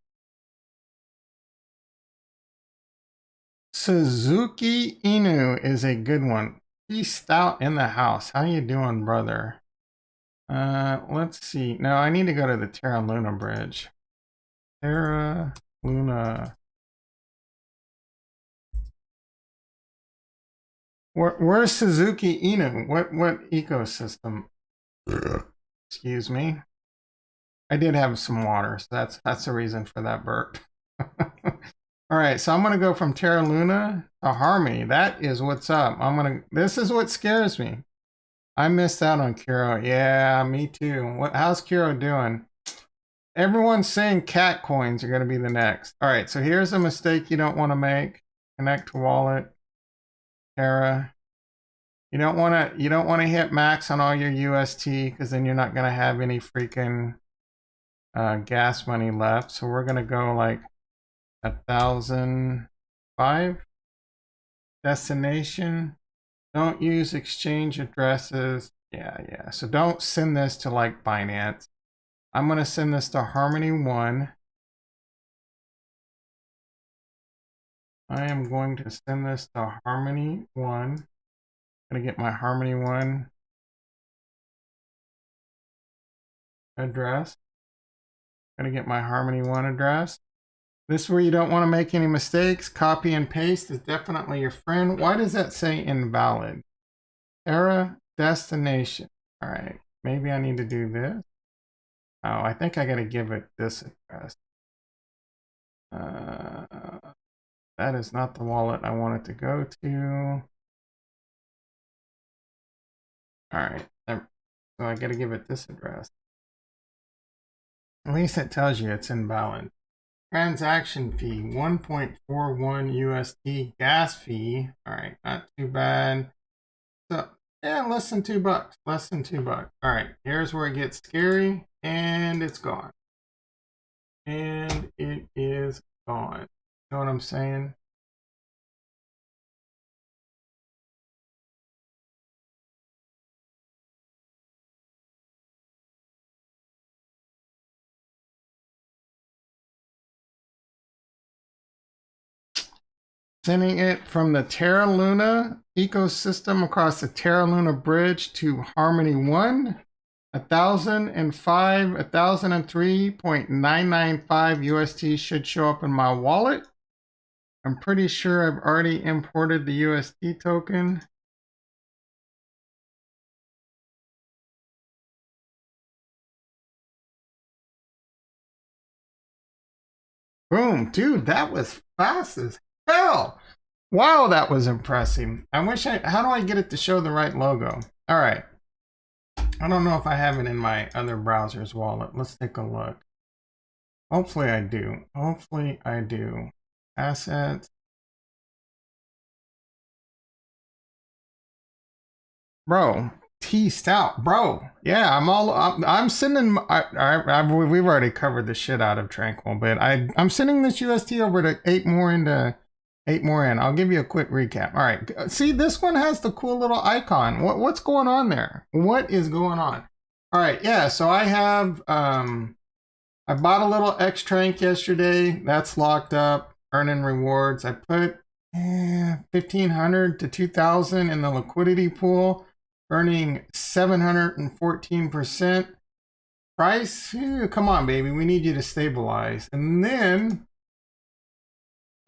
Suzuki Inu is a good one. He's stout in the house. How you doing, brother? Let's see. No, I need to go to the Terra Luna bridge. Terra Luna. Where's Suzuki Inu? What ecosystem? Excuse me. I did have some water, so that's the reason for that burp. All right, so I'm gonna go from Terra Luna to Harmony. That is what's up. This is what scares me. I missed out on Kuro. Yeah, me too. How's Kuro doing? Everyone's saying cat coins are gonna be the next. All right, so here's a mistake you don't want to make. Connect to wallet. Terra. You don't want to hit max on all your UST because then you're not gonna have any freaking gas money left. So we're gonna go like 1,005. Destination. Don't use exchange addresses. Yeah. So don't send this to like Binance. I'm gonna send this to Harmony 1. I am going to send this to Harmony 1. I'm gonna get my Harmony 1 address. I'm gonna get my Harmony 1 address. This is where you don't want to make any mistakes. Copy and paste is definitely your friend. Why does that say invalid? Terra destination. All right, maybe I need to do this. Oh, I think I gotta give it this address. That is not the wallet I want it to go to. All right, so I gotta give it this address. At least it tells you it's invalid. Transaction fee, 1.41 USD. Gas fee, all right, not too bad. So, yeah, less than $2. Less than $2. All right, here's where it gets scary, and it's gone. And it is gone. You know what I'm saying? Sending it from the Terra Luna ecosystem across the Terra Luna bridge to Harmony 1. 1,003.995 UST should show up in my wallet. I'm pretty sure I've already imported the UST token. Boom, dude, that was fast as hell. Wow, that was impressive. How do I get it to show the right logo? All right. I don't know if I have it in my other browser's wallet. Let's take a look. Hopefully I do. Hopefully I do. assets. Bro, tea stout, bro. Yeah, I'm sending. We've already covered the shit out of Tranquil, but I'm sending this UST over to eight more in. I'll give you a quick recap. All right, see, this one has the cool little icon. What's going on there? What is going on? All right, yeah. So I have I bought a little X Trank yesterday. That's locked up, earning rewards. I put 1,500 to 2,000 in the liquidity pool, earning 714%. Price, come on, baby. We need you to stabilize. And then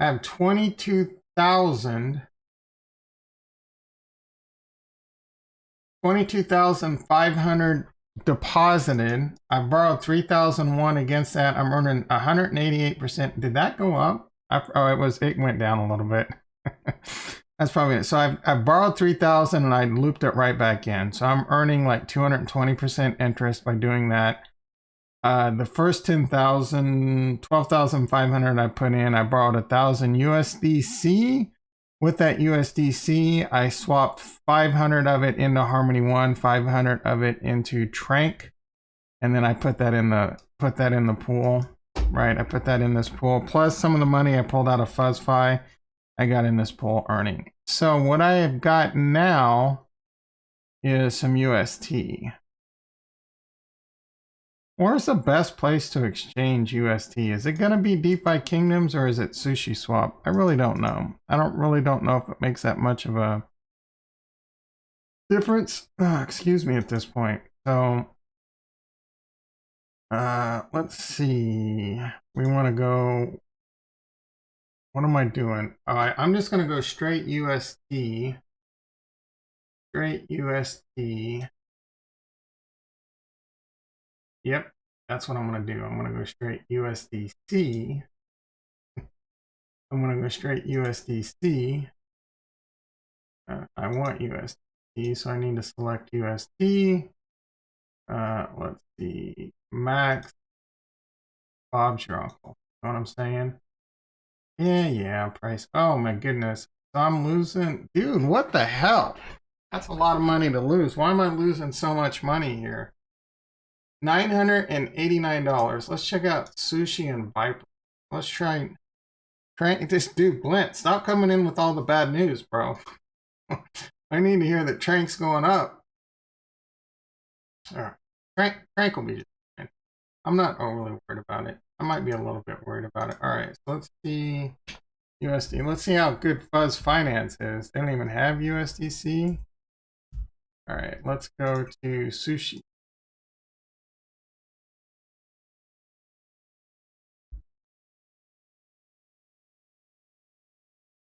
I have 22,500 deposited. I borrowed 3,001 against that. I'm earning 188%. Did that go up? It went down a little bit. That's probably it. So I borrowed 3,000 and I looped it right back in. So I'm earning like 220% interest by doing that. The first 12,500 I put in, I borrowed 1,000 USDC. With that USDC, I swapped 500 of it into Harmony One, 500 of it into Trank, and then I put that in the pool. Right, I put that in this pool. Plus some of the money I pulled out of FuzzFi, I got in this pool earning. So what I have got now is some UST. Where's the best place to exchange UST? Is it going to be DefiKingdoms or is it Sushi Swap? I really don't know. I really don't know if it makes that much of a difference. Excuse me at this point. So, let's see. We want to go. What am I doing? All right, I'm just going to go straight UST. Straight UST. Yep, that's what I'm going to do. I'm going to go straight USDC. I'm going to go straight USDC. I want USD, so I need to select USD. Let's see, max. Bob's your uncle. You know what I'm saying? Yeah, price. Oh my goodness. So I'm losing. Dude, what the hell? That's a lot of money to lose. Why am I losing so much money here? $989. Let's check out Sushi and Viper. Let's try this dude, Blint. Stop coming in with all the bad news, bro. I need to hear that Trank's going up. All right, Trank will be just fine. I'm not overly worried about it. I might be a little bit worried about it. All right, so let's see USD. Let's see how good Fuzz Finance is. They don't even have USDC. All right, let's go to Sushi.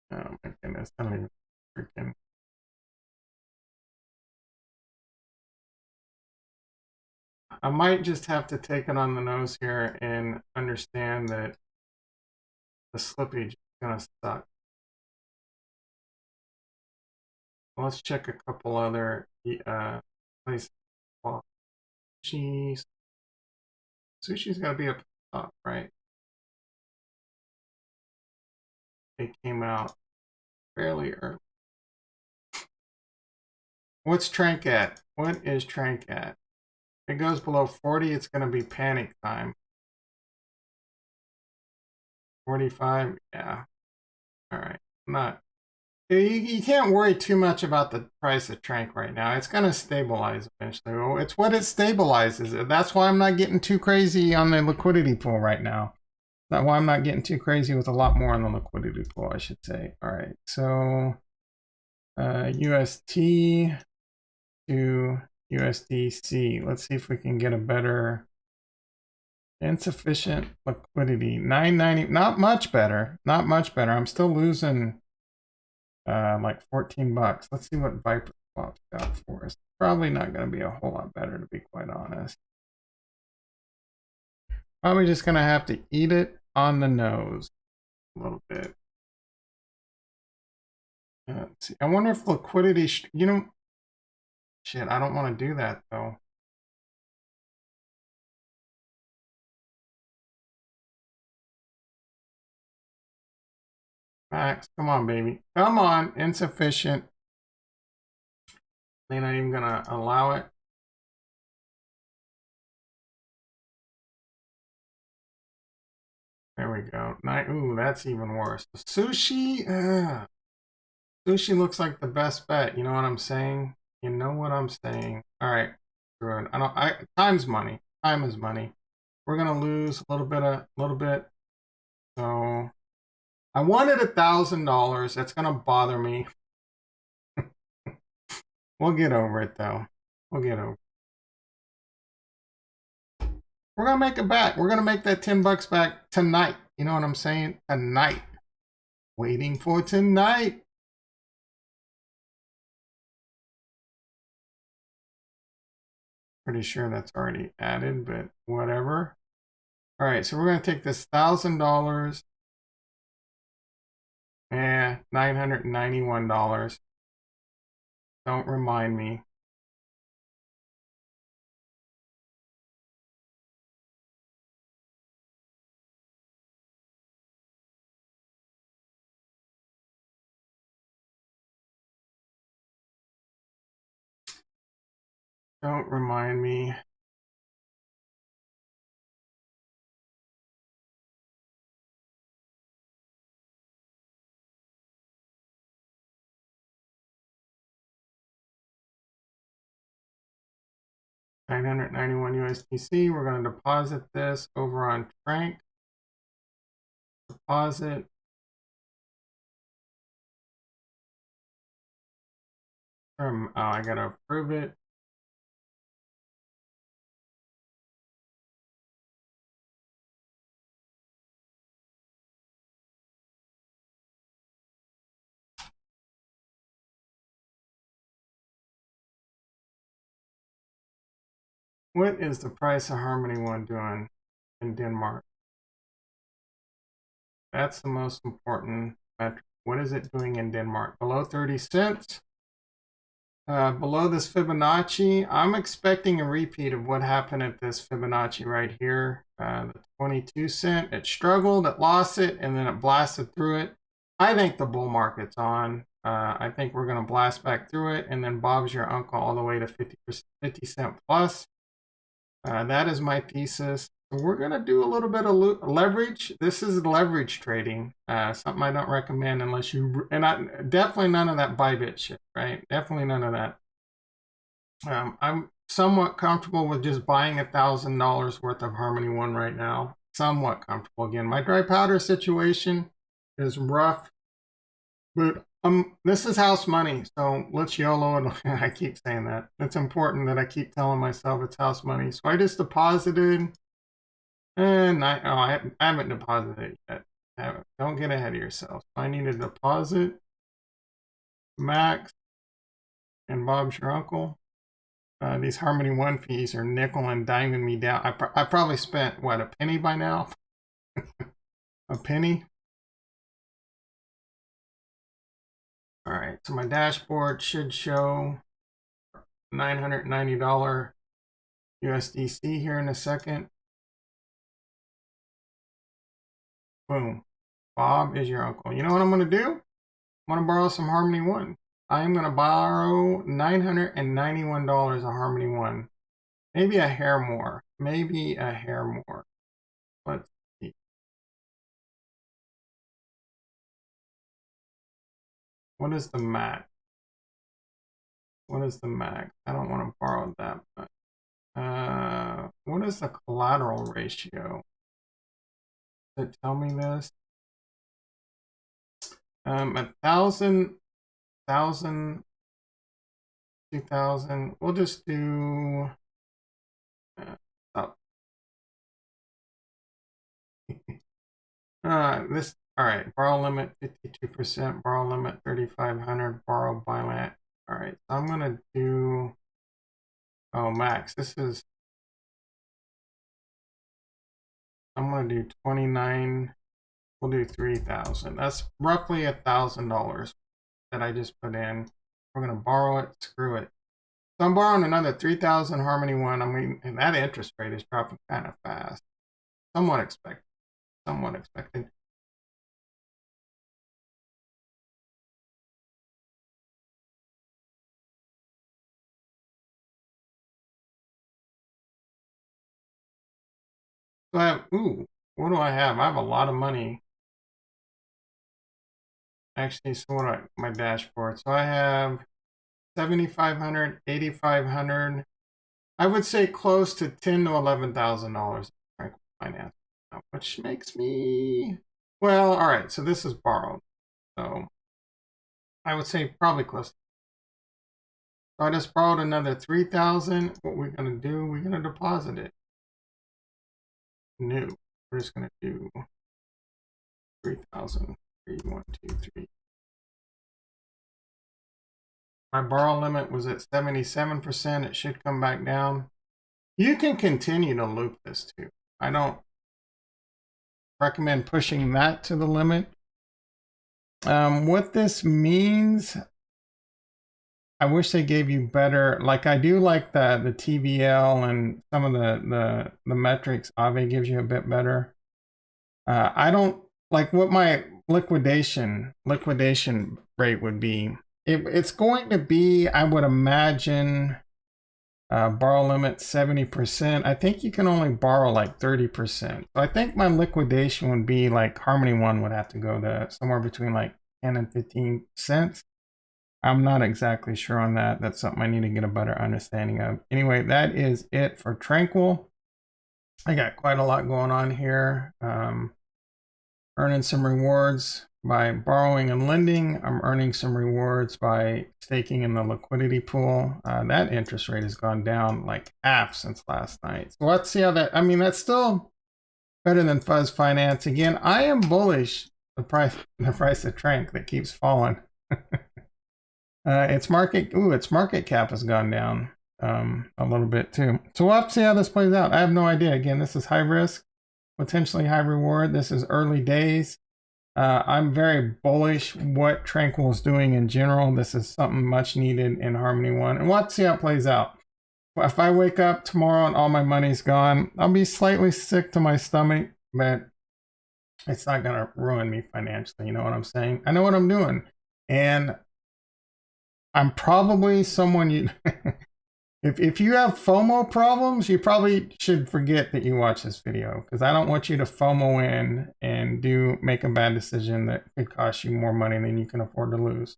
Oh my goodness, I don't even freaking. I might just have to take it on the nose here and understand that the slippage is gonna suck. Let's check a couple other places. Well, Sushi's gotta be up top, right? It came out fairly early. What's Trank at? What is Trank at? If it goes below 40, it's going to be panic time. 45, yeah. All right, not. You can't worry too much about the price of Trank right now. It's going to stabilize eventually. Well, it's what it stabilizes. That's why I'm not getting too crazy on the liquidity pool right now. That's why I'm not getting too crazy with a lot more on the liquidity pool, I should say. All right, so UST to USDC. Let's see if we can get a better. Insufficient liquidity. 990. Not much better. Not much better. I'm still losing like 14 bucks. Let's see what Viper swaps got for us. Probably not going to be a whole lot better, to be quite honest. Probably just going to have to eat it on the nose a little bit. Let's see. I wonder if liquidity, shit, I don't want to do that though. Max, come on, baby. Come on. Insufficient. They're not even going to allow it. There we go. Ooh, that's even worse. Sushi? Sushi looks like the best bet. You know what I'm saying? You know what I'm saying? All right. Screw it. Time's money. Time is money. We're going to lose a little bit. So I wanted $1,000. That's going to bother me. We'll get over it, though. We'll get over it. We're going to make it back. We're going to make that $10 back tonight. You know what I'm saying? Tonight. Waiting for tonight. Pretty sure that's already added, but whatever. All right, so we're going to take this $1,000 and $991. Don't remind me. Don't remind me. $991 USDC. We're going to deposit this over on Trank. Deposit. Oh, I got to approve it. What is the price of Harmony One doing in Denmark? That's the most important metric. What is it doing in Denmark? Below 30 cents. Below this Fibonacci, I'm expecting a repeat of what happened at this Fibonacci right here. The 22 cent, it struggled, it lost it, and then it blasted through it. I think the bull market's on. I think we're going to blast back through it, and then Bob's your uncle all the way to 50 cent plus. That is my thesis. We're going to do a little bit of leverage. This is leverage trading. Something I don't recommend unless you... And definitely none of that Bybit shit, right? Definitely none of that. I'm somewhat comfortable with just buying $1,000 worth of Harmony One right now. Somewhat comfortable. Again, my dry powder situation is rough. But this is house money, so let's YOLO it. I keep saying that. It's important that I keep telling myself it's house money. So I just deposited, and I haven't deposited it yet. Don't get ahead of yourself. I need to deposit Max and Bob's your uncle. These Harmony One fees are nickel and diming me down. I probably spent, what, a penny by now? A penny? All right, so my dashboard should show $990 USDC here in a second. Boom. Bob is your uncle. You know what I'm going to do? I'm going to borrow some Harmony One. I'm going to borrow $991 of Harmony One. Maybe a hair more. Maybe a hair more. Let's see. What is the max? What is the max? I don't want to borrow that much. What is the collateral ratio? Does it tell me this? 1,000, 2,000. We'll just do. This. All right. Borrow limit 52%. Borrow limit 3,500. Borrow by limit. All right. So I'm gonna do. Oh, max. This is. I'm gonna do 29. We'll do 3,000. That's roughly $1,000 that I just put in. We're gonna borrow it. Screw it. So I'm borrowing another 3,000 Harmony One. I mean, and that interest rate is dropping kind of fast. Somewhat expected. Somewhat expected. So I have, ooh, what do I have? I have a lot of money. Actually, so what do my dashboard. So I have 7,500, 8,500. I would say close to $10,000 to $11,000 Tranquil finance, which makes me, well, all right. So this is borrowed. So I would say probably close. So I just borrowed another 3,000. What we're gonna do? We're gonna deposit it. New. We're just gonna do 3,000. 3, 1, 2, 3. My borrow limit was at 77%. It should come back down. You can continue to loop this too. I don't recommend pushing that to the limit. What this means, I wish they gave you better, like I do like the TVL and some of the metrics Authy gives you a bit better. I don't like what my liquidation rate would be. It's going to be, I would imagine, borrow limit 70%. I think you can only borrow like 30%. So I think my liquidation would be like Harmony One would have to go to somewhere between like 10 and 15 cents. I'm not exactly sure on that. That's something I need to get a better understanding of. Anyway, that is it for Tranquil. I got quite a lot going on here. Earning some rewards by borrowing and lending. I'm earning some rewards by staking in the liquidity pool. That interest rate has gone down like half since last night. So let's see how that, I mean, that's still better than Fuzz Finance. Again, I am bullish the price of Trank that keeps falling. Its market cap has gone down a little bit too. So we'll have to see how this plays out. I have no idea. Again, this is high risk, potentially high reward. This is early days. I'm very bullish what Tranquil is doing in general. This is something much needed in Harmony One, and we'll have to see how it plays out. If I wake up tomorrow and all my money's gone, I'll be slightly sick to my stomach, but it's not gonna ruin me financially. You know what I'm saying? I know what I'm doing, and I'm probably someone you. If you have FOMO problems, you probably should forget that you watch this video, because I don't want you to FOMO in and make a bad decision that could cost you more money than you can afford to lose.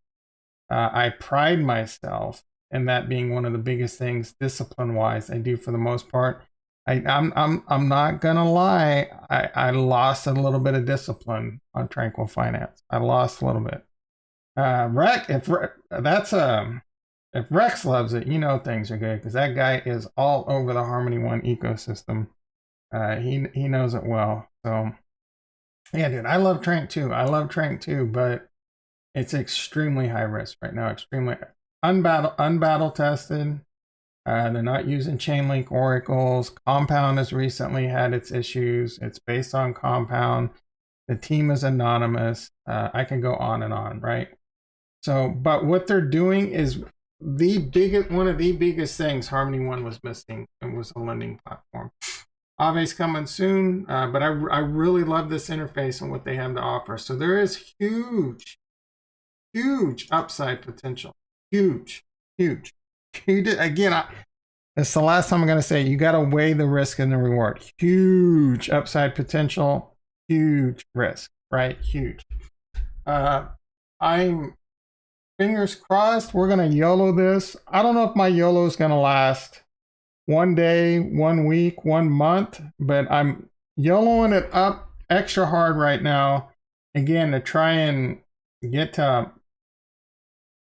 I pride myself in that being one of the biggest things, discipline-wise, I do for the most part. I'm not gonna lie. I lost a little bit of discipline on Tranquil Finance. I lost a little bit. If Rex loves it, you know things are good, because that guy is all over the Harmony One ecosystem. He knows it well. So yeah, dude, I love Trank too, but it's extremely high risk right now. Extremely unbattle tested. They're not using Chainlink oracles. Compound has recently had its issues. It's based on Compound. The team is anonymous. I can go on and on, right? So, but what they're doing is one of the biggest things Harmony One was missing, and was a lending platform. Authy's coming soon, but I really love this interface and what they have to offer. So there is huge upside potential. Huge. Again, it's the last time I'm going to say, you got to weigh the risk and the reward. Huge upside potential, huge risk, right? Huge. I'm fingers crossed we're going to YOLO this. I don't know if my YOLO is going to last 1 day, 1 week, 1 month, but I'm YOLOing it up extra hard right now, again, to try and get to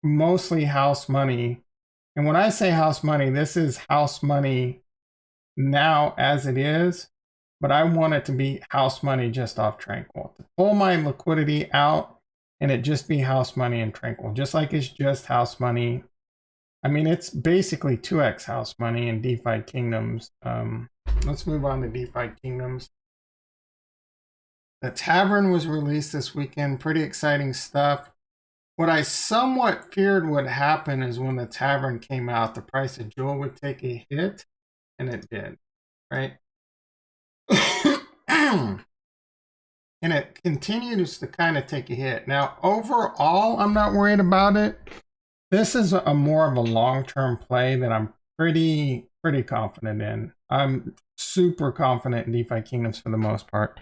mostly house money. And when I say house money, this is house money now as it is, but I want it to be house money just off Tranquil. To pull my liquidity out and it just be house money and Tranquil, just like it's just house money. I mean, it's basically 2x house money in DefiKingdoms. Let's move on to DefiKingdoms. The Tavern was released this weekend. Pretty exciting stuff. What I somewhat feared would happen is when the Tavern came out, the price of Jewel would take a hit, and it did, right? And it continues to kind of take a hit. Now, overall, I'm not worried about it. This is a more of a long-term play that I'm pretty confident in. I'm super confident in DeFi Kingdoms for the most part.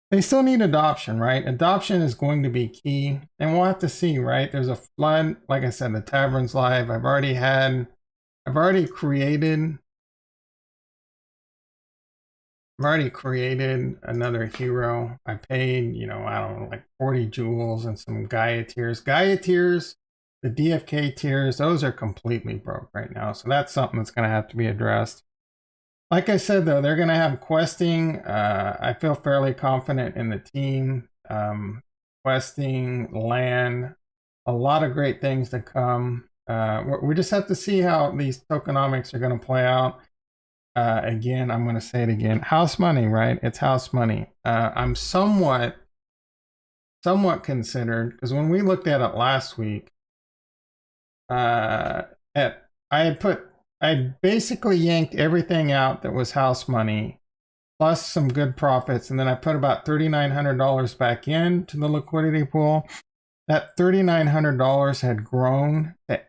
They still need adoption, right? Adoption is going to be key, and we'll have to see, right? There's a flood. Like I said, the tavern's live. I've already created another hero. I paid, you know, I don't know, like 40 jewels and some Gaia tiers. Gaia tiers, the DFK tiers, those are completely broke right now. So that's something that's going to have to be addressed. Like I said, though, they're going to have questing. I feel fairly confident in the team. Questing, land, a lot of great things to come. We just have to see how these tokenomics are going to play out. Again, I'm going to say it again. House money, right? It's house money. I'm somewhat considered, because when we looked at it last week, I basically yanked everything out that was house money, plus some good profits, and then I put about $3,900 back into the liquidity pool. That $3,900 had grown to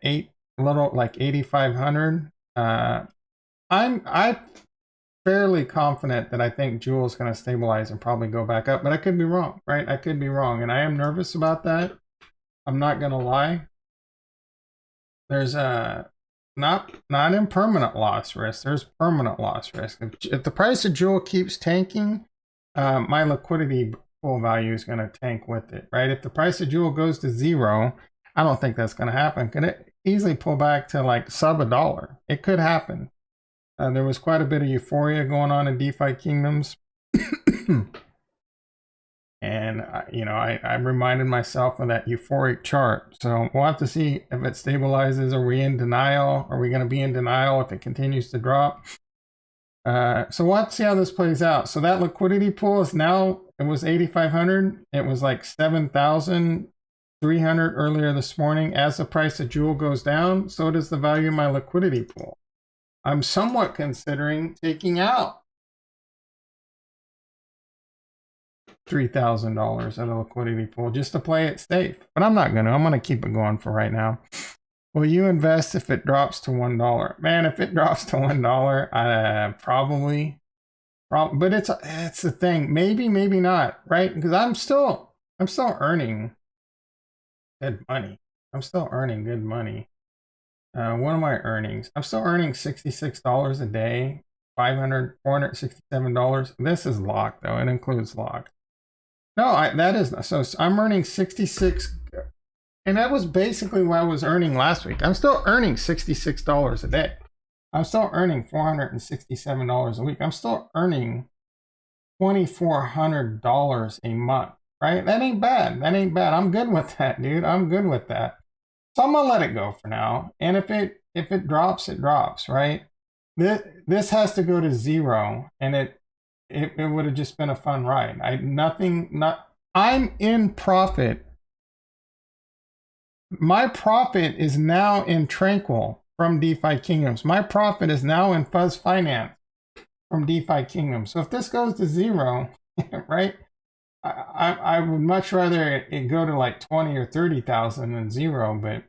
$8,500. I'm fairly confident that I think Jewel's going to stabilize and probably go back up, but I could be wrong, right? I could be wrong, and I am nervous about that. I'm not going to lie. There's not impermanent loss risk. There's permanent loss risk. If the price of Jewel keeps tanking, my liquidity pool value is going to tank with it, right? If the price of Jewel goes to zero, I don't think that's going to happen. Could it easily pull back to like sub $1? It could happen. There was quite a bit of euphoria going on in DeFi Kingdoms. And, you know, I reminded myself of that euphoric chart. So we'll have to see if it stabilizes. Are we in denial? Are we going to be in denial if it continues to drop? So we'll have to see how this plays out. So that liquidity pool is now, it was 8,500. It was like 7,300 earlier this morning. As the price of Jewel goes down, so does the value of my liquidity pool. I'm somewhat considering taking out $3,000 of the liquidity pool just to play it safe. But I'm not going to. I'm going to keep it going for right now. Will you invest if it drops to $1? Man, if it drops to $1, probably. But it's the thing. Maybe not, right? Because I'm still earning good money. I'm still earning good money. What are my earnings? I'm still earning $66 a day, $467. This is locked though. It includes locked. No, that is not. So I'm earning 66, and that was basically what I was earning last week. I'm still earning $66 a day. I'm still earning $467 a week. I'm still earning $2,400 a month, right? That ain't bad. I'm good with that, dude. I'm good with that. So I'm gonna let it go for now. And if it drops, it drops, right? This has to go to zero, and it would have just been a fun ride. I'm in profit. My profit is now in Tranquil from DeFi Kingdoms. My profit is now in Fuzz Finance from DeFi Kingdoms. So if this goes to zero, right? I would much rather it go to like 20 or 30,000 than zero, but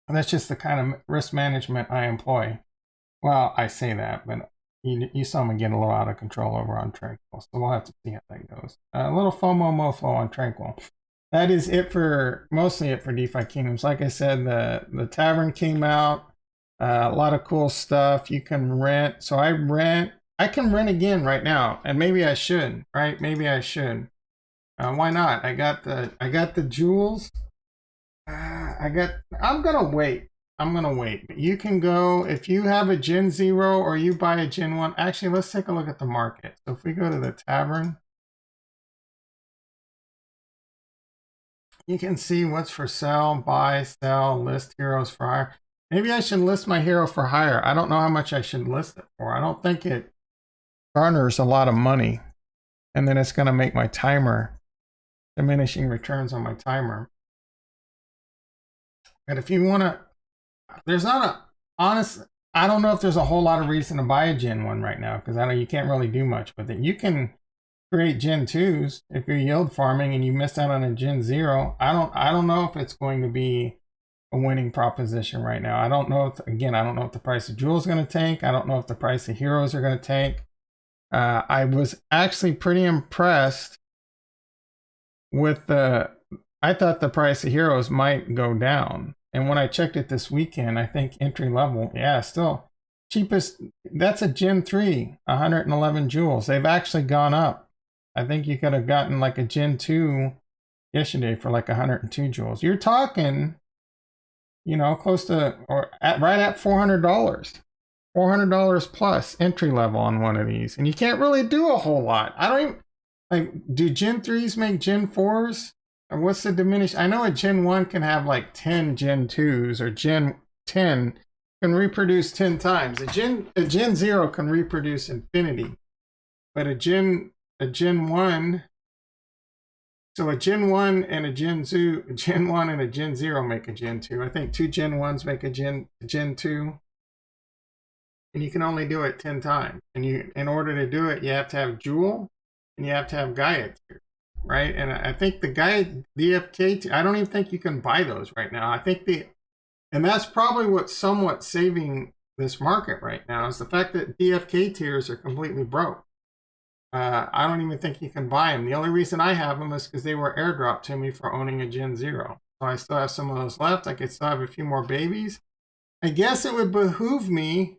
that's just the kind of risk management I employ. Well, I say that, but you saw me get a little out of control over on Tranquil, so we'll have to see how that goes. A little FOMO mofo on Tranquil. That is mostly it for DeFi Kingdoms. Like I said, the tavern came out, a lot of cool stuff. You can rent. So I can rent again right now, and maybe I should, right? Maybe I should. Why not? I got the jewels. I'm gonna wait. But you can go if you have a Gen 0 or you buy a Gen 1. Actually, let's take a look at the market. So if we go to the tavern, you can see what's for sale, buy, sell, list heroes for hire. Maybe I should list my hero for hire. I don't know how much I should list it for. I don't think it garners a lot of money, and then it's going to make my timer diminishing returns on my timer. But if you want to, there's not I don't know if there's a whole lot of reason to buy a Gen 1 right now, because I know you can't really do much with it. You can create Gen 2s if you're yield farming and you missed out on a Gen 0. I don't know if it's going to be a winning proposition right now. I don't know if the price of Jewel is going to tank. I don't know if the price of heroes are going to tank. I was actually pretty impressed with the. I thought the price of heroes might go down, and when I checked it this weekend, I think entry level, yeah, still cheapest. That's a Gen 3, 111 jewels. They've actually gone up. I think you could have gotten like a Gen 2 yesterday for like 102 jewels. You're talking, close to or right at $400. $400 plus entry level on one of these. And you can't really do a whole lot. I don't even like, do Gen 3s make Gen 4s? Or what's the diminished? I know a Gen 1 can have like 10 Gen 2s, or Gen 10 can reproduce 10 times. A Gen 0 can reproduce infinity. But a Gen 1, so a Gen 1 and a Gen 1 and a Gen 0 make a Gen 2. I think two Gen 1s make a Gen 2. And you can only do it 10 times. And in order to do it, you have to have Jewel and you have to have Gaia tier, right? And I think the Gaia DFK tier, I don't even think you can buy those right now. I think and that's probably what's somewhat saving this market right now, is the fact that DFK tiers are completely broke. I don't even think you can buy them. The only reason I have them is because they were airdropped to me for owning a Gen 0. So I still have some of those left. I could still have a few more babies. I guess it would behoove me,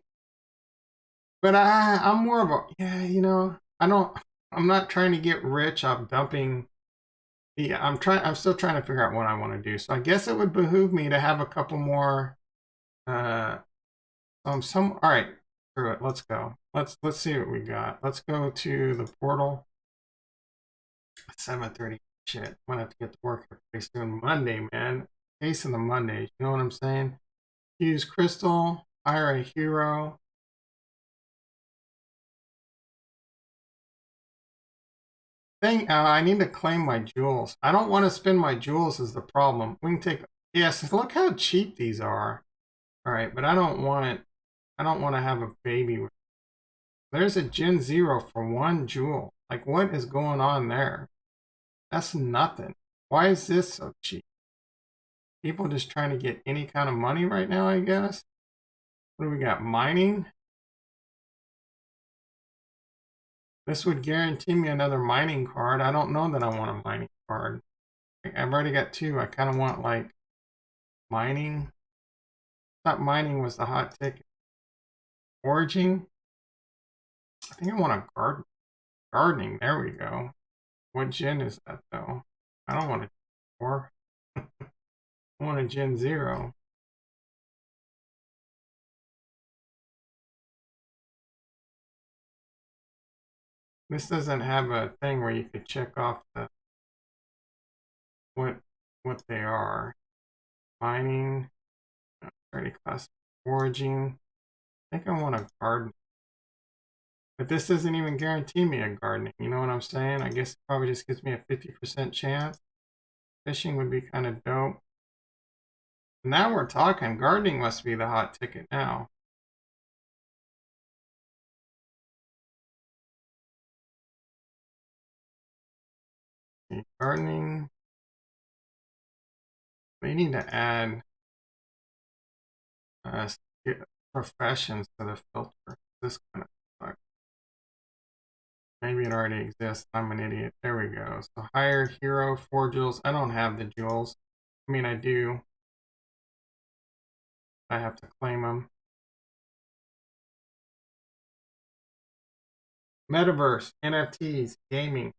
but I'm more of a, I'm not trying to get rich. I'm dumping. Yeah, I'm still trying to figure out what I want to do. So I guess it would behoove me to have a couple more. All right, screw it. Let's go. Let's see what we got. Let's go to the portal. 7:30. Shit, I'm gonna have to get to work pretty soon. Monday, man. Case of the Mondays. You know what I'm saying? Use crystal. Hire a hero. I need to claim my jewels. I don't want to spend my jewels is the problem. We can take, yes, look how cheap these are. All right, but I don't want to have a baby with. There's a Gen 0 for 1 jewel. Like, what is going on there? That's nothing. Why is this so cheap? People just trying to get any kind of money right now, I guess. What do we got? Mining? This would guarantee me another mining card. I don't know that I want a mining card. I've already got 2. I kind of want like mining. I thought mining was the hot ticket. Foraging. I think I want a garden. Gardening. There we go. What gen is that though? I don't want a 4. I want a Gen 0. This doesn't have a thing where you could check off what they are. Mining, 30 class, foraging. I think I want a garden. But this doesn't even guarantee me a gardening. You know what I'm saying? I guess it probably just gives me a 50% chance. Fishing would be kind of dope. Now we're talking. Gardening must be the hot ticket now. Gardening. They need to add professions to the filter. This kind of sucks. Maybe it already exists. I'm an idiot. There we go. So hire hero, 4 jewels. I don't have the jewels. I mean, I do. I have to claim them. Metaverse, NFTs, gaming.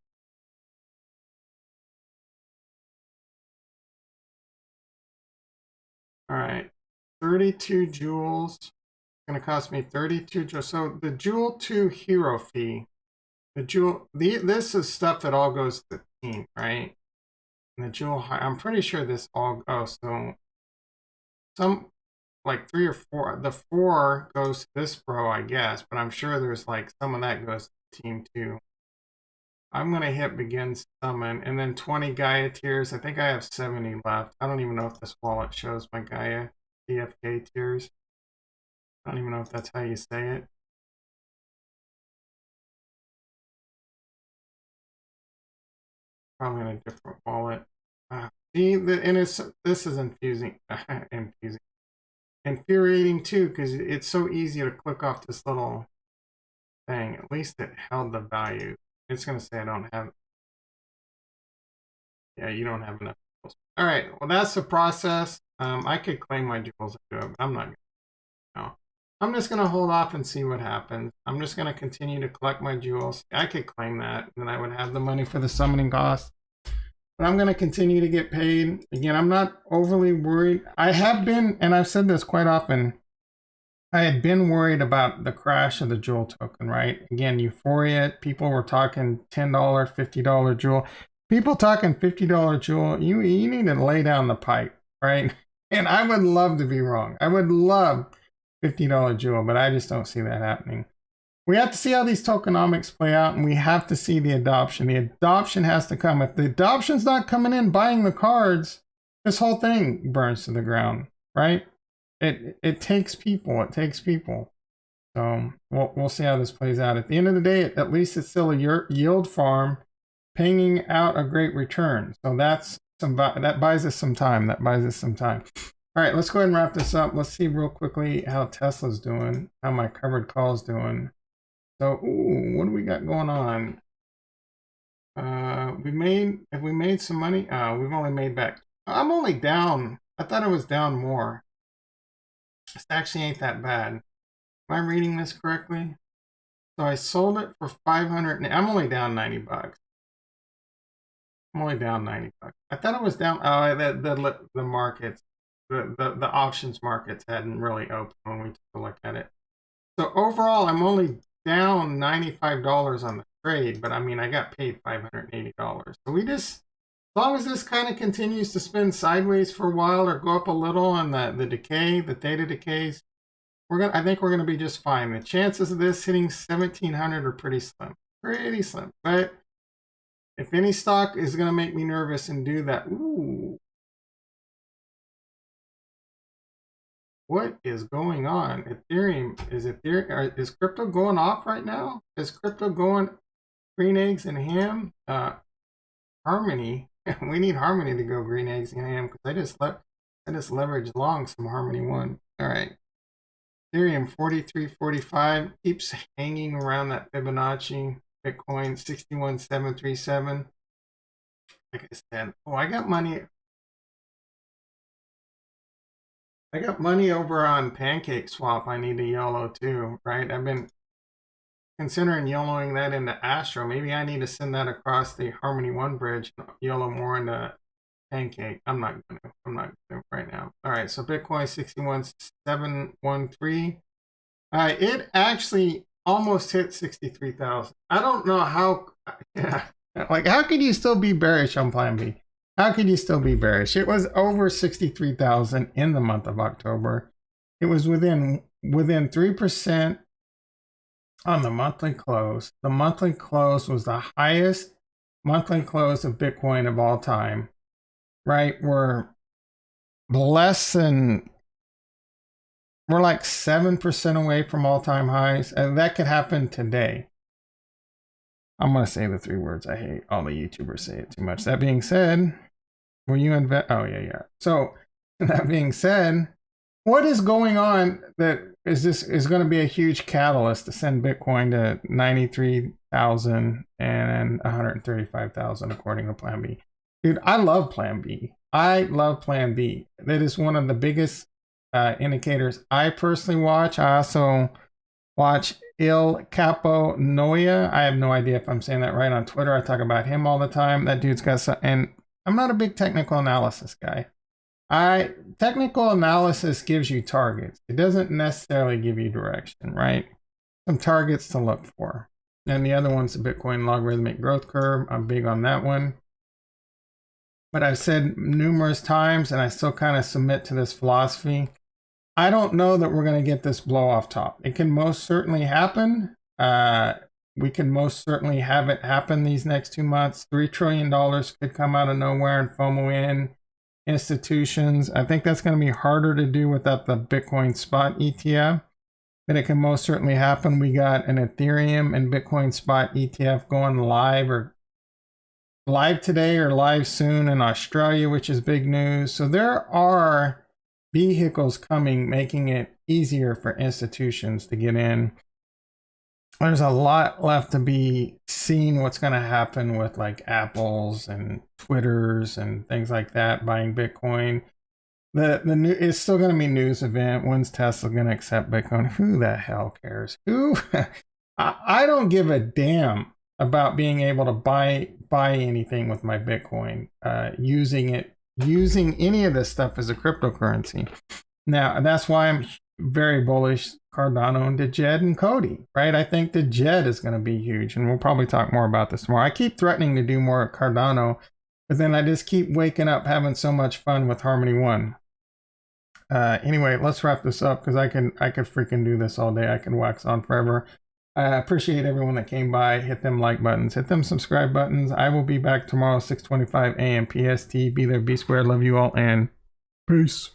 All right, 32 jewels. It's gonna cost me 32 jewels. So the Jewel 2 hero fee, this is stuff that all goes to the team, right? And the Jewel, I'm pretty sure this all, so some, like 3 or 4, the 4 goes to this bro, I guess, but I'm sure there's like some of that goes to the team too. I'm going to hit begin summon, and then 20 Gaia tiers. I think I have 70 left. I don't even know if this wallet shows my Gaia DFK tiers. I don't even know if that's how you say it. Probably in a different wallet. See, and this is infuriating too, because it's so easy to click off this little thing. At least it held the value. It's going to say I don't have. Yeah, you don't have enough jewels. All right, well, that's the process. I could claim my jewels and do it, but I'm not going to. No. I'm just going to hold off and see what happens. I'm just going to continue to collect my jewels. I could claim that, and then I would have the money for the summoning cost. But I'm going to continue to get paid. Again, I'm not overly worried. I have been, and I've said this quite often, I had been worried about the crash of the jewel token, right? Again, euphoria, people were talking $10, $50 jewel. People talking $50 jewel, you need to lay down the pipe, right? And I would love to be wrong. I would love $50 jewel, but I just don't see that happening. We have to see how these tokenomics play out, and we have to see the adoption. The adoption has to come. If the adoption's not coming in, buying the cards, this whole thing burns to the ground, right? It takes people. It takes people. So we'll see how this plays out. At the end of the day, at least it's still a yield farm, paying out a great return. So that buys us some time. That buys us some time. All right, let's go ahead and wrap this up. Let's see real quickly how Tesla's doing, how my covered call's doing. So, what do we got going on? Have we made some money? We've only made back. I'm only down. I thought it was down more. This actually ain't that bad. Am I reading this correctly? So I sold it for 500. I'm only down 90 bucks. I'm only down 90 bucks. I thought it was down. Oh, the markets, the options markets hadn't really opened when we took a look at it. So overall, I'm only down $95 on the trade, but I mean, I got paid $580. So we just, as long as this kind of continues to spin sideways for a while or go up a little on the decay, the theta decays, I think we're gonna be just fine. The chances of this hitting 1700 are pretty slim, But if any stock is gonna make me nervous and do that, ooh. What is going on? Ethereum, is crypto going off right now? Is crypto going green eggs and ham? Harmony, we need Harmony to go green eggs and ham because I just leveraged long some Harmony 1. All right, Ethereum 43.45 keeps hanging around that Fibonacci. Bitcoin 61.737. Like I said, I got money. I got money over on Pancake Swap. I need to YOLO too, right? I've been considering YOLOing that into Astro. Maybe I need to send that across the Harmony 1 bridge and YOLO more into Pancake. I'm not gonna right now. All right, so Bitcoin 61,713. It actually almost hit 63,000. I don't know how. Yeah, like how could you still be bearish on Plan B? How could you still be bearish? It was over 63,000 in the month of October. It was within 3% on the monthly close. The monthly close was the highest monthly close of Bitcoin of all time, right? We're like 7% away from all-time highs, and that could happen today. I'm going to say the 3 words I hate. All the YouTubers say it too much. That being said, will you invest? Oh, yeah. So that being said, what is going on that is going to be a huge catalyst to send Bitcoin to 93,000 and 135,000 according to Plan B? Dude, I love Plan B. I love Plan B. That is one of the biggest indicators I personally watch. I also watch Il Capo Noia. I have no idea if I'm saying that right on Twitter. I talk about him all the time. That dude's got some, and I'm not a big technical analysis guy. Technical analysis gives you targets. It doesn't necessarily give you direction, right? Some targets to look for. And the other one's the Bitcoin logarithmic growth curve. I'm big on that one. But I've said numerous times, and I still kind of submit to this philosophy, I don't know that we're going to get this blow off top. It can most certainly happen. We can most certainly have it happen these next 2 months. $3 trillion could come out of nowhere and FOMO in institutions. I think that's going to be harder to do without the Bitcoin spot ETF, but it can most certainly happen. We got an Ethereum and Bitcoin spot ETF going live today or live soon in Australia, which is big news. So there are vehicles coming, making it easier for institutions to get in. there's a lot left to be seen what's going to happen with like Apple's and Twitter's and things like that buying Bitcoin. The new it's still going to be a news event. When's Tesla going to accept Bitcoin? Who the hell cares? Who? I don't give a damn about being able to buy anything with my Bitcoin. Using any of this stuff as a cryptocurrency. Now that's why I'm very bullish Cardano and the Jed and Cody, right? I think the Jed is going to be huge, and we'll probably talk more about this tomorrow. I keep threatening to do more Cardano, but then I just keep waking up having so much fun with Harmony One. Anyway, let's wrap this up because I could freaking do this all day. I can wax on forever. I appreciate everyone that came by. Hit them like buttons, hit them subscribe buttons. I will be back tomorrow, 6:25 a.m. PST. Be there, be square. Love you all, and peace.